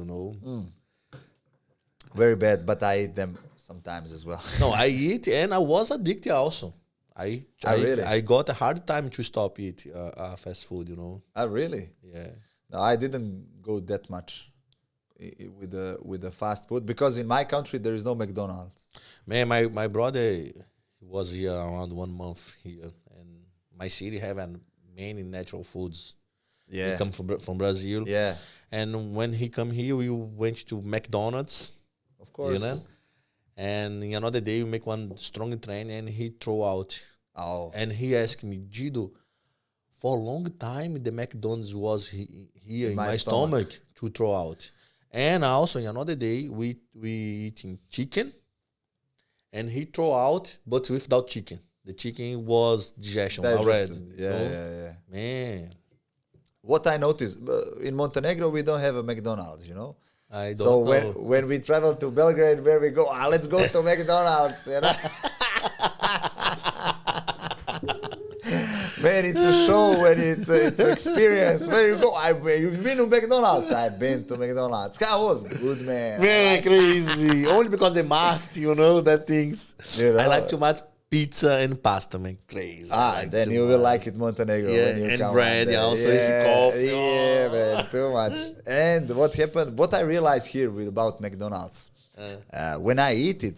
Very bad, but I eat them sometimes as well. No, I eat, and I was addicted also. I got a hard time to stop eat fast food, Oh, really? Yeah. No, I didn't go that much with the fast food, because in my country there is no McDonald's. Man, my brother was here around 1 month here, and my city have many natural foods. Yeah. He come from Brazil. Yeah, And when he come here, we went to McDonald's. of course. You know. And in another day, we make one strong train, and he throw out. Oh, And he asked me, Gido, for a long time, the McDonald's was here in my stomach to throw out. And also, in another day, we eating chicken, and he throw out, but without chicken. The chicken was digestion already. Yeah. Man, What I noticed in Montenegro, we don't have a McDonald's, you know. I don't So know. when we travel to Belgrade, where we go, let's go to McDonald's, you know. Man, it's a show and it's an experience. Where you go? You've been to McDonald's? I've been to McDonald's. That was good, man. Man, crazy. Only because they marked, that things. You know. I like too much pizza and pasta, man. Crazy. Then you will like it, Montenegro. Yeah, when you and come bread, there. also, if you coffee. Yeah, man, too much. And what happened, what I realized here about McDonald's, when I eat it,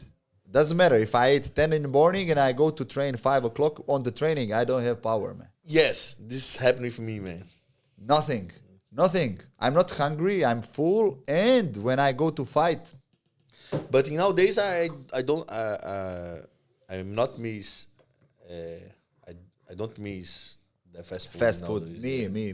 doesn't matter if I eat 10 in the morning and I go to train 5 o'clock on the training, I don't have power, man. Yes, this happened with me, man. Nothing. I'm not hungry. I'm full. And when I go to fight, But nowadays, I don't. I'm not miss. I don't miss the fast food. fast food. nowadays. Me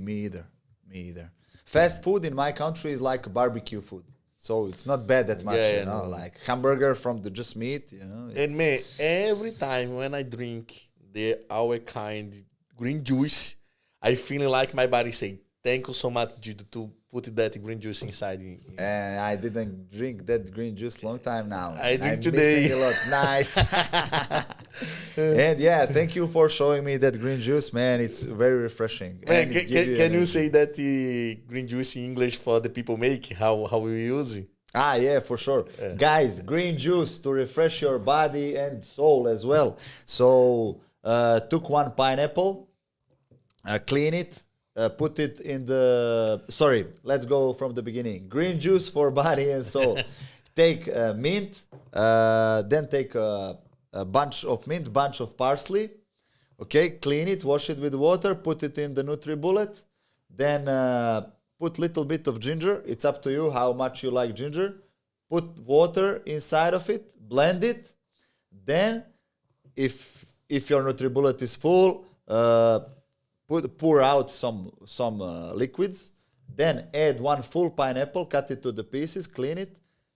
either. Fast food in my country is like barbecue food. So it's not bad that much, Yeah, you know, no. like hamburger from the just meat, you know. And man, every time when I drink our kind green juice, I feel like my body say, "Thank you so much, Gido, to put that green juice inside." And I didn't drink that green juice long time now. I drink I'm today. missing a lot. Nice. And yeah, thank you for showing me that green juice, man. It's very refreshing. Man, And it gives can you energy. say that green juice in English for the people make? How we use it? Yeah, for sure. Guys, green juice to refresh your body and soul as well. So, took one pineapple, clean it, put it in the... Sorry, let's go from the beginning. Green juice for body and soul. Take mint, then take a bunch of mint, bunch of parsley. Okay, clean it, wash it with water, put it in the NutriBullet. Then put little bit of ginger. It's up to you how much you like ginger. Put water inside of it, blend it. Then, if your NutriBullet is full, pour out some liquids. Then add one full pineapple, cut it to the pieces, clean it,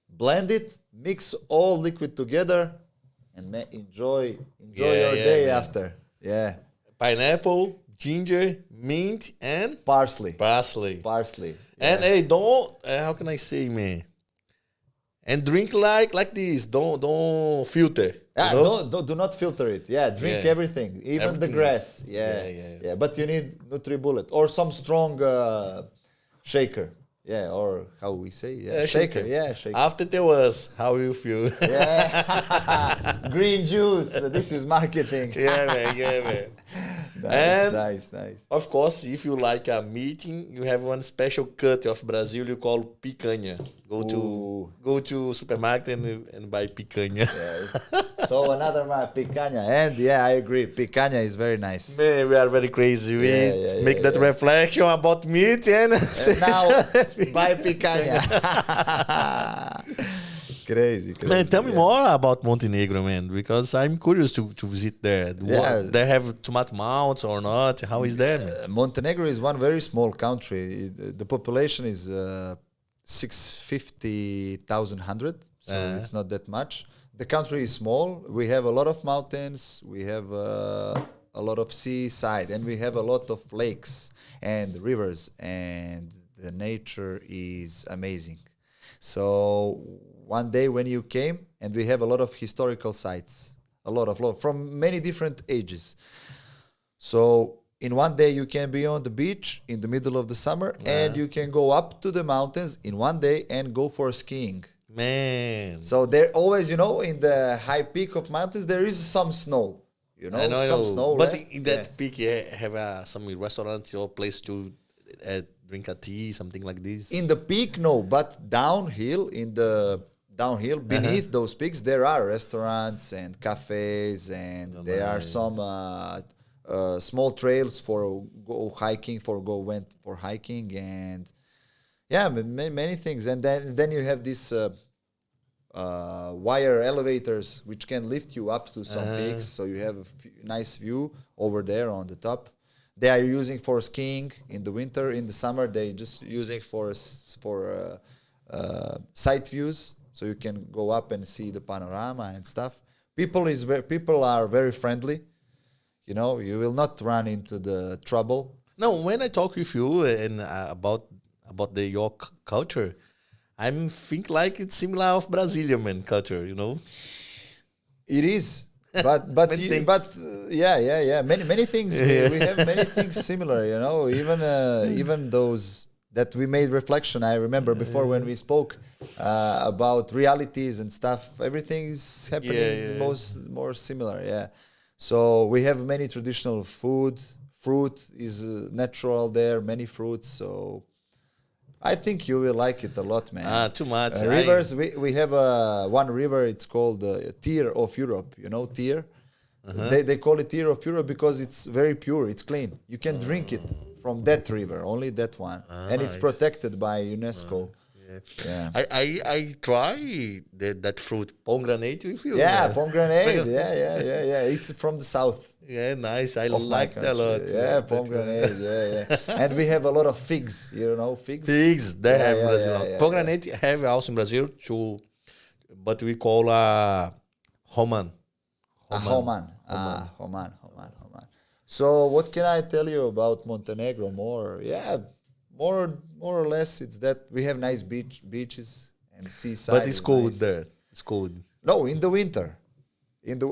blend it, mix all liquid together, and enjoy your day man. after. Yeah, Pineapple, ginger, mint, and parsley. parsley. Parsley. And hey, don't how can I say, man? And drink like this. Don't filter. Yeah, you know? do not filter it. Yeah, drink Yeah. everything, even the Everything. grass. Yeah. Yeah. But you need NutriBullet or some strong shaker. Yeah, or how we say? Yeah, shaker. Yeah, shaker. After tell us how you feel. Yeah. Green juice. This is marketing. Yeah, man. And- Nice. Of course, if you like a meeting, you have one special cut of Brazil you call picanha. Go to supermarket and buy picanha. So another picanha. And yeah, I agree. Picanha is very nice. Man, we are very crazy. We make that reflection about meat and And now, buy picanha. Crazy. Man, tell me yeah. more about Montenegro, man, because I'm curious to visit there. Yeah. They have tomato mounts or not? How is that? Man? Montenegro is one very small country. The population is 650,100, so it's not that much. The country is small. We have a lot of mountains. We have a lot of seaside, and we have a lot of lakes and rivers, and the nature is amazing. So one day when you came, and we have a lot of historical sites, a lot from many different ages. So in one day you can be on the beach in the middle of the summer, and you can go up to the mountains in one day and go for skiing. Man. So there always, in the high peak of mountains, there is some snow. I know, some snow. But left. in that peak, have some restaurant or place to drink a tea, something like this. In the peak, no, but downhill, beneath those peaks, there are restaurants and cafes, and there are some small trails for go hiking, went for hiking, and yeah, many things. And then you have this wire elevators which can lift you up to some peaks, so you have a nice view over there on the top. They are using for skiing in the winter. In the summer, they just using for sight views, so you can go up and see the panorama and stuff. People are very friendly. You know, you will not run into the trouble. No, when I talk with you and about your culture, I think like it's similar of Brazilian man culture, you know. It is, but yeah. Many things. We have many things similar, you know. Even those that we made reflection. I remember before when we spoke about realities and stuff. Everything is happening more similar. Yeah. So we have many traditional food. Fruit is natural there. Many fruits. So I think you will like it a lot, man. Too much. Rivers, we have one river, it's called Tear of Europe. You know, Tear? They call it Tear of Europe because it's very pure, it's clean. You can drink it from that river, only that one. And it's protected by UNESCO. Yeah. I try that fruit, pomegranate with you. Yeah, pomegranate. Yeah. It's from the south. Yeah, nice. I like that a lot. Yeah, pomegranate. Yeah. And we have a lot of figs. You know, figs. Figs, they have in Brazil. Yeah. Pomegranate have also in Brazil too, but we call Roman. Roman. So what can I tell you about Montenegro more? Yeah, more or less it's that we have nice beaches and seaside. But it's cold there. It's cold. No, in the winter.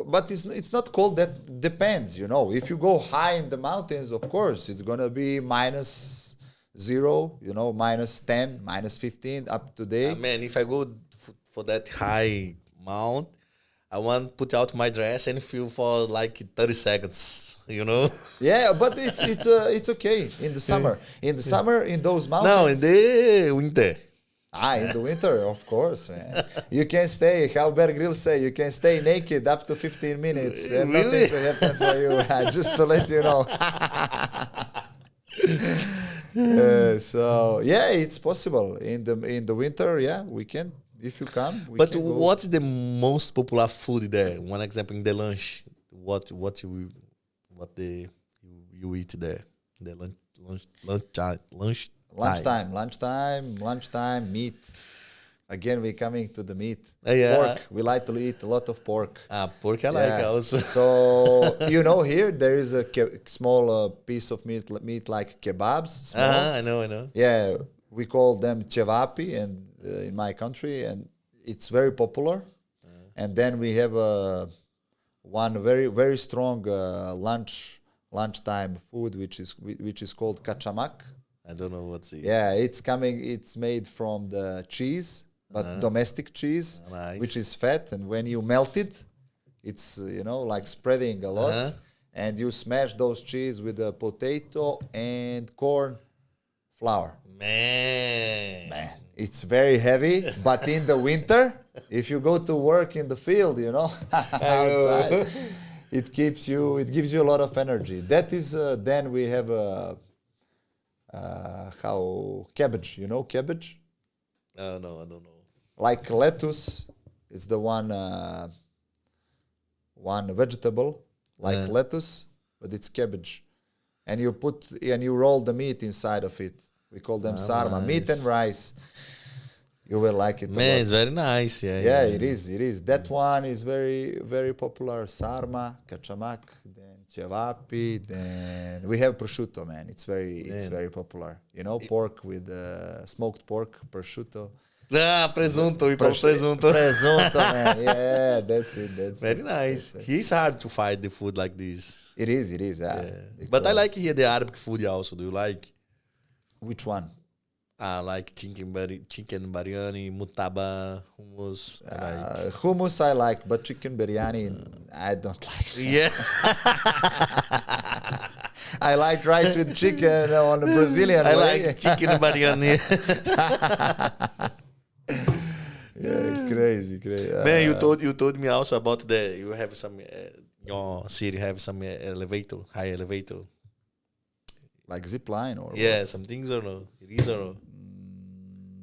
But it's not cold. That depends, you know. If you go high in the mountains, of course, it's gonna be -0, you know, -10, -15 up to day. Man, if I go for that high mount, I want to put out my dress and feel for like 30 seconds, you know? Yeah, but it's okay in the summer. In the summer, in those mountains. No, in the winter. In the winter, of course, man. You can stay, how Bear Grylls say, you can stay naked up to 15 minutes and Really? nothing will happen for you, just to let you know. So, yeah, it's possible. In the winter, yeah, we can. If you come, we But can go. what's the most popular food there? One example in the lunch. What you eat there? The Lunchtime, meat. Again, we're coming to the meat. Yeah. Pork. We like to eat a lot of pork. Pork I like also. So, you know, here there is a small piece of meat like kebabs. Small. I know. Yeah, we call them cevapi and in my country, and it's very popular. And then we have one very very strong lunchtime food which is called kaçamak. I don't know what's it. Yeah, it's made from the cheese, but domestic cheese, Nice. which is fat, and when you melt it, it's you know, like spreading a lot, and you smash those cheese with the potato and corn flour. Man. It's very heavy, but in the winter, if you go to work in the field, you know, outside, it gives you a lot of energy. That is, then we have cabbage, you know, cabbage? Oh, no, I don't know. Like lettuce, it's the one vegetable, like lettuce, but it's cabbage. And you roll the meat inside of it. We call them sarma, nice. meat and rice. You will like it. Man, it's very nice. Yeah, it is. That one is very, very popular. Sarma, kaçamak, then cevapi, then we have prosciutto, man. It's very popular. You know, pork with smoked pork, prosciutto. Presunto, we call presunto. Presunto, man. Yeah, that's it. Very nice. It's hard to find the food like this. It is. But I like here the Arabic food also. Do you like? Which one? I like chicken biryani, mutaba, hummus. Hummus I like, but chicken biryani I don't like. Yeah. I like rice with chicken on the Brazilian I way. like chicken biryani. Yeah, crazy. Man, you told me also about you have some your city have some elevator, high elevator? Like zip line or Yeah, what? some things or no? It is or no?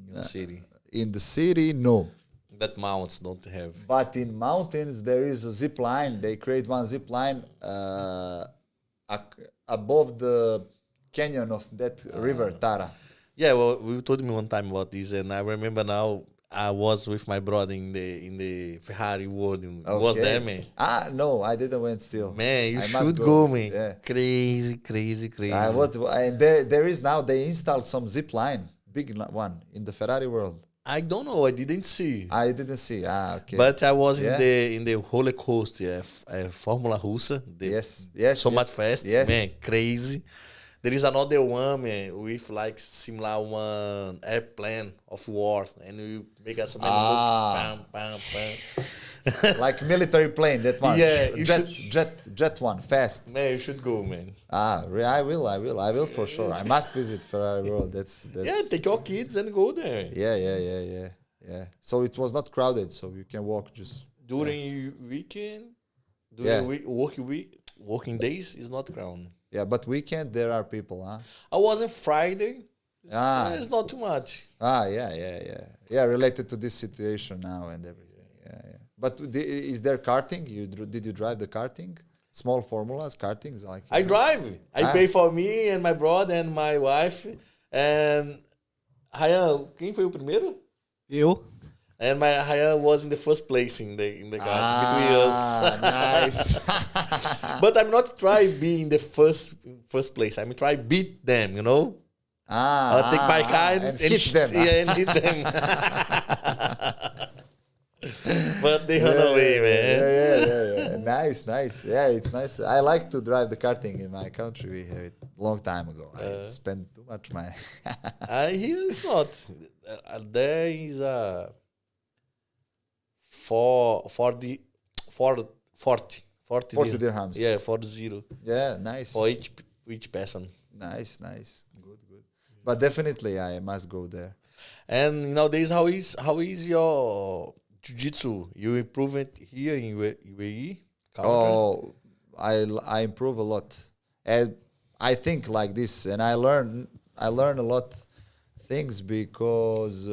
In the city. In the city, no. That mounts don't have. But in mountains, there is a zip line. They create one zip line above the canyon of that river, Tara. Yeah, well, you told me one time about this, and I remember now. I was with my brother in the Ferrari world. Was Okay. there, man? No, I didn't went still. Man, you I must should go, man. Yeah. Crazy, crazy, crazy. And there is now, they installed some zip line, big one, in the Ferrari world. I don't know. I didn't see. I didn't see. Okay. But I was Yeah. in the roller coaster, Formula Russa. Yes. So much fast, Yes. man, crazy. There is another one, man, with like similar one airplane of war, and you make so many looks, bam, bam, bam. Like military plane, that one. Yeah, you jet one, fast. Man, you should go, man. I will for sure. I must visit Ferrari World. That's Yeah, take your kids and go there. yeah. So it was not crowded, so you can walk just. During weekend, Yeah. working days is not crowded. Yeah, but weekend there are people, huh? I was on Friday. It's not too much. Yeah. Related to this situation now and everything. Yeah. But is there karting? Did you drive the karting? Small formulas, kartings like. I drive. I pay for me and my brother and my wife. And Ryan, quem foi o primeiro? Eu? And my Ryan was in the first place in the kart between us. Nice. But I'm not try be in the first place. I'm try beat them. You know. I'll take my car and hit them. Yeah, and hit them. But they run away, man. Yeah. Nice. Yeah, it's nice. I like to drive the karting in my country. We have it long time ago. I spent too much money. Here it's not. There is a 40 dirhams. Yeah, 40. Yeah, nice. For each person. Nice. Good. But definitely I must go there. And nowadays, how is your jiu-jitsu? You improve it here in UAE? Oh, I improve a lot, and I think like this, and I learn a lot things because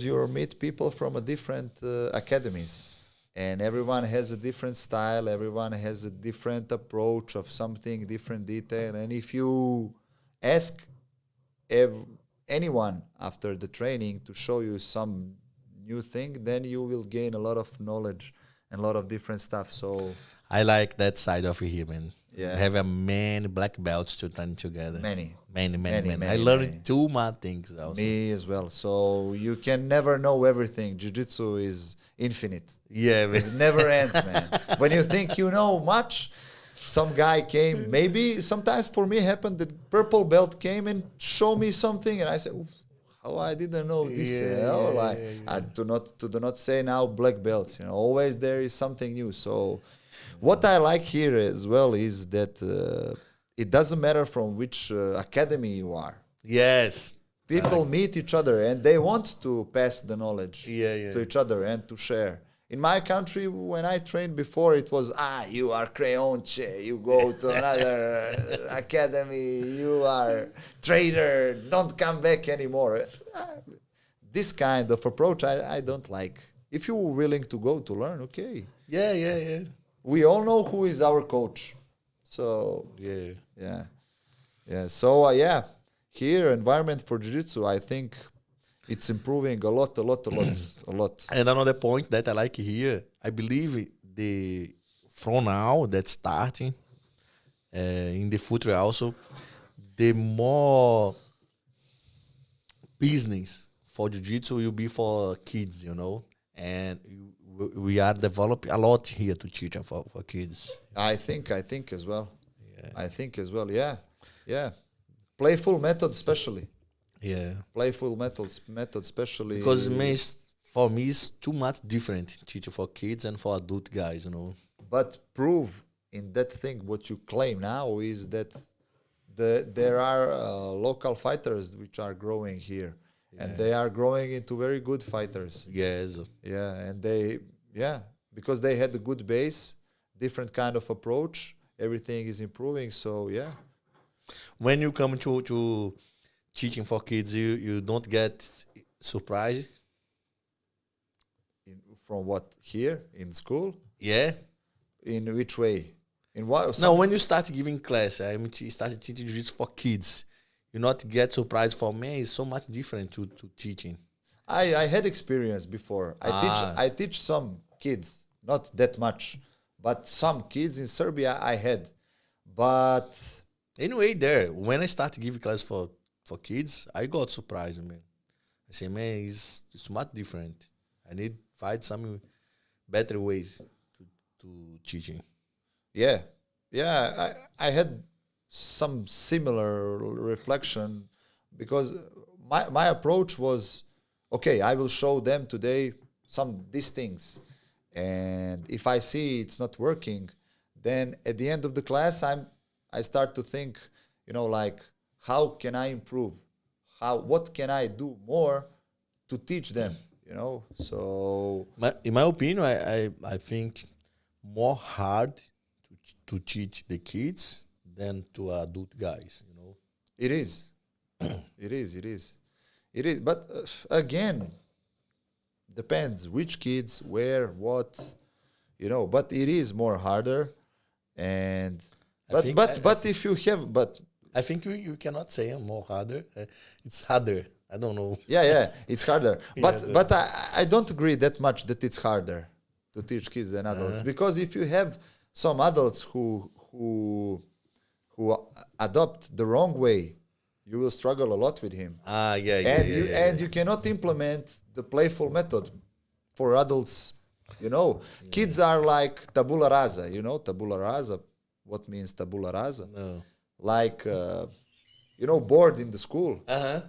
you meet people from a different academies, and everyone has a different style, everyone has a different approach of something, different detail, and if you ask anyone after the training to show you some new thing, then you will gain a lot of knowledge and a lot of different stuff. So I like that side of here, man. Yeah. Have many black belts to train together. Many. I learned too much things also. Me as well. So you can never know everything. Jiu-jitsu is infinite. Yeah, man. It never ends, man. When you think you know much, some guy came. Maybe sometimes for me happened that purple belt came and showed me something, and I said, "Oof, how I didn't know this." I do not say now black belts. Always there is something new. So what I like here as well is that it doesn't matter from which academy you are. Yes. People meet each other and they want to pass the knowledge to each other and to share. In my country, when I trained before, it was, you are creonche, you go to another academy, you are trader, don't come back anymore. This kind of approach I don't like. If you're willing to go to learn, okay. Yeah. We all know who is our coach. So, yeah. So, here, environment for jiu-jitsu, I think it's improving a lot. And another point that I like here, I believe from now that's starting in the future also, the more business for jiu-jitsu will be for kids, and we are developing a lot here to teach for kids. I think as well. Yeah. Playful method especially. Yeah. Playful method especially. Because for me, it's too much different teaching for kids and for adult guys, But prove in that thing what you claim now is that there are local fighters which are growing here. Yeah. And they are growing into very good fighters. Yes. Yeah, and they Yeah, because they had a good base, different kind of approach. Everything is improving. So yeah, When you come to teaching for kids, you don't get surprised. from what here in school, Yeah. in which way, in what? No, when you start giving class, started teaching jiu-jitsu for kids. You not get surprised for me. It's so much different to teaching. I had experience before. Ah. I teach some kids, not that much, but some kids in Serbia I had. But Anyway, there when I started giving class for kids, I got surprised, man. I say, man, it's much different. I need find some better ways to teaching. yeah, I had some similar reflection because my approach was, okay, I will show them today these things, and if I see it's not working, then at the end of the class I start to think, like, how can I improve? What can I do more to teach them? So In my opinion, I think more hard to teach the kids than to adult guys. it is, it is. But again, depends which kids, where, what, But it is more harder, and but if you have I think you cannot say more harder. It's harder. I don't know. yeah, it's harder. But Yeah, but I don't agree that much that it's harder to teach kids than adults, because if you have some adults who adopt the wrong way, you will struggle a lot with him. And you cannot implement the playful method for adults. Kids are like tabula rasa. Tabula rasa. What means tabula rasa? No. Like board in the school,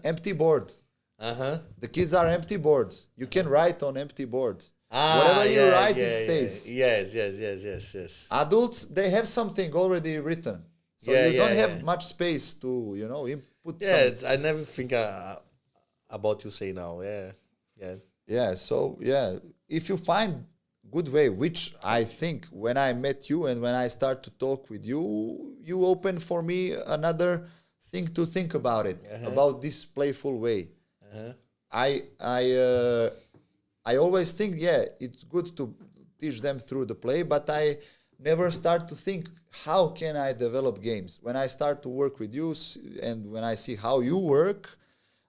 empty board. The kids are empty board. You can write on empty board. Whatever you write, it stays. Yes. Adults, they have something already written, so you don't have much space to input. I never think about you say now. So if you find good way, which I think when I met you and when I start to talk with you, you open for me another thing to think about it, about this playful way. I always think, it's good to teach them through the play, but I never start to think, how can I develop games? When I start to work with you and when I see how you work,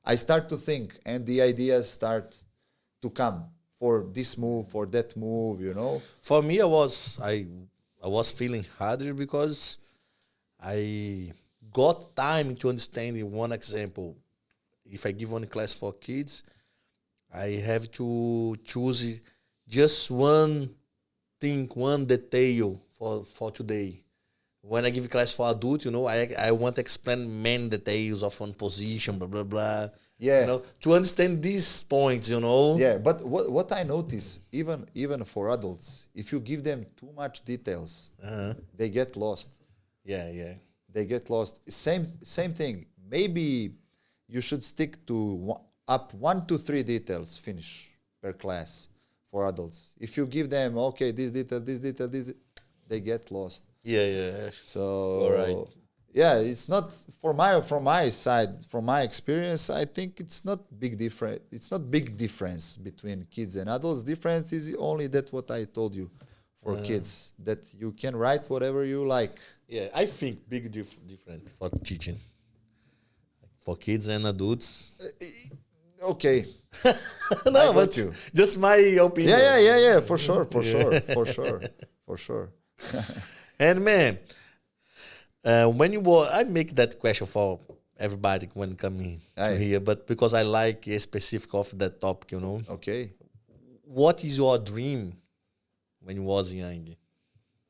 I start to think, and the ideas start to come for this move, for that move, For me, I was feeling harder because I got time to understand in one example. If I give one class for kids, I have to choose just one thing, one detail for today. When I give class for adults, I want to explain many details of one position, blah, blah, blah. Yeah. To understand these points, Yeah, but what I notice, even for adults, if you give them too much details, they get lost. Yeah. They get lost. Same thing. Maybe you should stick to up 1 to 3 details finish per class for adults. If you give them, this detail, they get lost. Yeah. So, all right. Yeah, it's not from my side, from my experience. I think it's not big difference. It's not big difference between kids and adults. Difference is only that what I told you for kids, that you can write whatever you like. Yeah, I think big different for teaching. For kids and adults. Okay. No, I but got you. just my opinion. Yeah, for sure. And man, when I make that question for everybody when coming to here, but because I like a specific of that topic, Okay. What is your dream when you was young?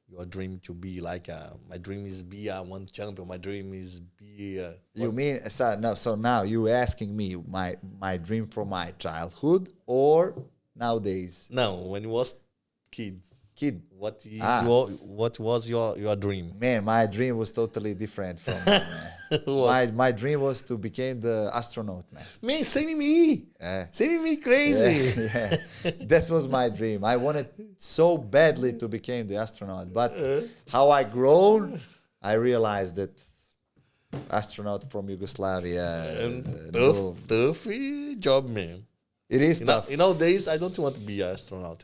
Your dream to be like my dream is be a one champion. My dream is be. You mean so now you asking me my dream from my childhood or nowadays? No, when you was kid. What was your dream? Man, my dream was totally different from My dream was to become the astronaut, man. Man, same me. Yeah. Same me crazy. Yeah, yeah. That was my dream. I wanted so badly to become the astronaut, but how I grown, I realized that astronaut from Yugoslavia. And No. tough job, man. It is tough. Nowadays, I don't want to be an astronaut,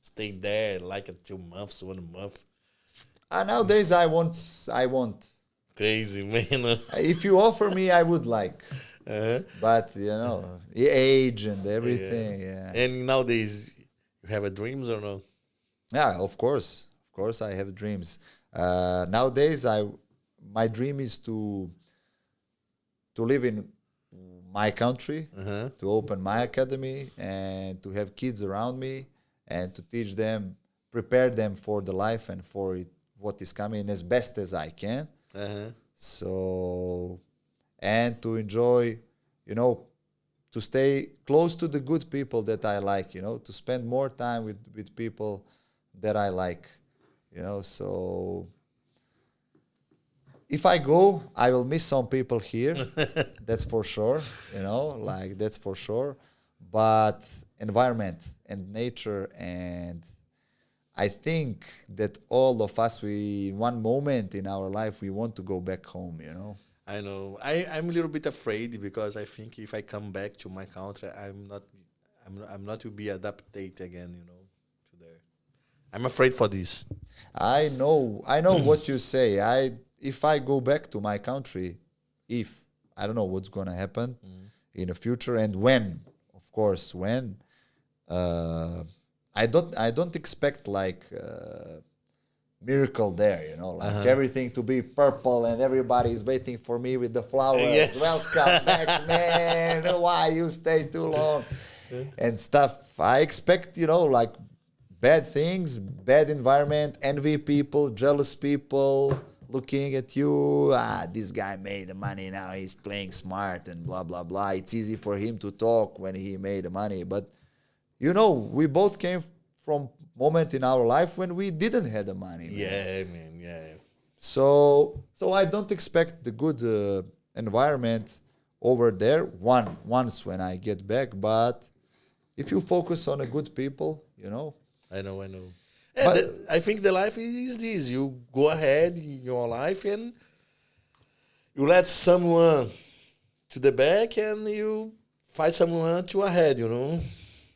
Stay there like a 2 months, 1 month. Nowadays, I want. Crazy, man. If you offer me, I would like. Uh-huh. But age and everything. Yeah. And nowadays, you have a dreams or no? Yeah, of course, I have dreams. Nowadays, my dream is to live in my country, to open my academy, and to have kids around me, and to teach them, prepare them for the life and for what is coming as best as I can. So, and to enjoy, to stay close to the good people that I like, to spend more time with people that I like, so if I go, I will miss some people here. That's for sure, that's for sure. But environment and nature, and I think that all of us, one moment in our life, we want to go back home, I know. I'm a little bit afraid because I think if I come back to my country, I'm not to be adapted again, to there. I'm afraid for this. I know what you say. If I go back to my country, I don't know what's gonna happen in the future and when, of course, when. I don't expect like miracle there, like everything to be purple and everybody is waiting for me with the flowers. Yes. Welcome back, man. Why you stay too long and stuff. I expect, like bad things, bad environment, envy people, jealous people looking at you. This guy made the money, now he's playing smart and blah, blah, blah. It's easy for him to talk when he made the money. But, we both came from moment in our life when we didn't have the money. Man. Yeah, man, yeah. So I don't expect the good environment over there once when I get back. But if you focus on the good people, I know. And But- I think the life is this. You go ahead in your life and you let someone to the back and you fight someone to ahead,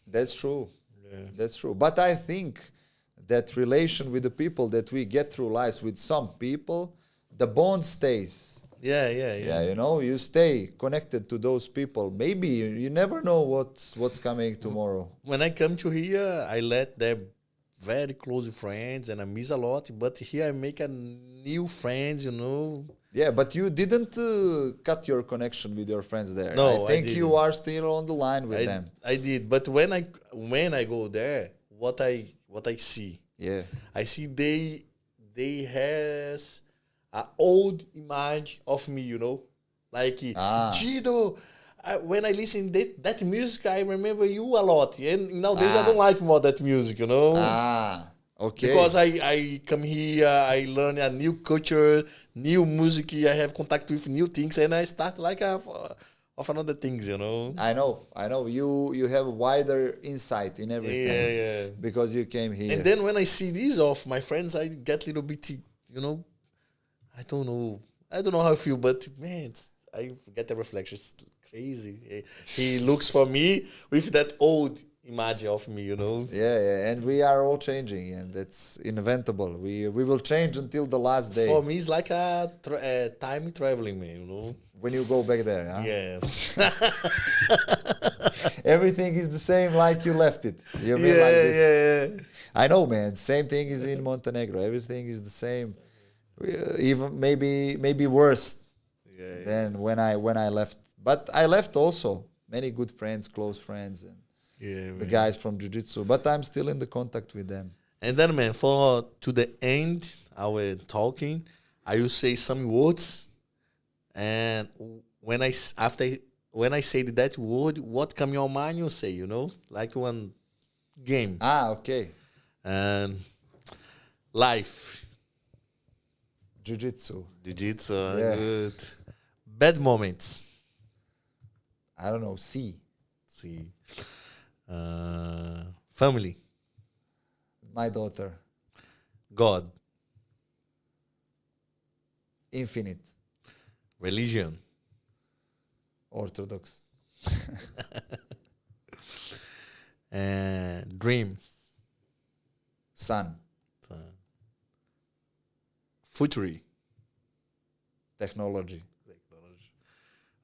That's true. Yeah. That's true. But I think that relation with the people that we get through lives with some people, the bond stays. Yeah. Yeah, you stay connected to those people. Maybe you never know what's coming tomorrow. When I come to here, I let them very close friends and I miss a lot. But here I make a new friends, Yeah, but you didn't cut your connection with your friends there. No, I think I you are still on the line with them. I did, but when I go there, what I see, Yeah. I see they has an old image of me, like Chido. When I listen that music, I remember you a lot, and nowadays I don't like more that music, Okay. Because I come here, I learn a new culture, new music, I have contact with new things, and I start like of another things, I know. You have wider insight in everything. Yeah. Because you came here. And then when I see these of my friends, I get a little bit, I don't know how I feel, but man, I get the reflection. It's crazy. He looks for me with that old image of me, Yeah, and we are all changing, and that's inevitable. We will change until the last day. For me, it's like a time traveling, man, When you go back there, huh? Yeah. Everything is the same like you left it. You mean like this? Yeah. I know, man. Same thing is in Montenegro. Everything is the same. Even maybe worse than when I left. But I left also many good friends, close friends, and the guys from jiu-jitsu. But I'm still in the contact with them. And then, man, to the end, our talking, I will say some words, and when I say that word, what come in your mind, you say, like one game. Okay. And life. Jiu-jitsu. Jiu-jitsu, Yeah. good. Bad moments. I don't know. C. See. Family. My daughter. God. Infinite. Religion. Orthodox. Dreams. Sun. Future. Technology.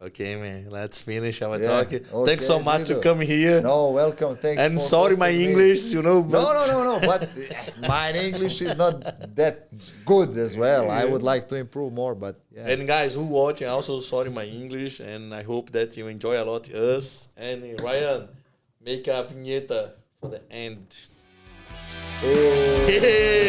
Okay, man. Let's finish our Yeah, talk. Thanks so okay, much to Guido. come here. No, welcome. Thank you. And for sorry my hosting me. English, you know. But No. But my English is not that good as well. I would like to improve more, but yeah. And guys who watch, also sorry my English, and I hope that you enjoy a lot us. And Ryan, make a vinheta for the end. Eh,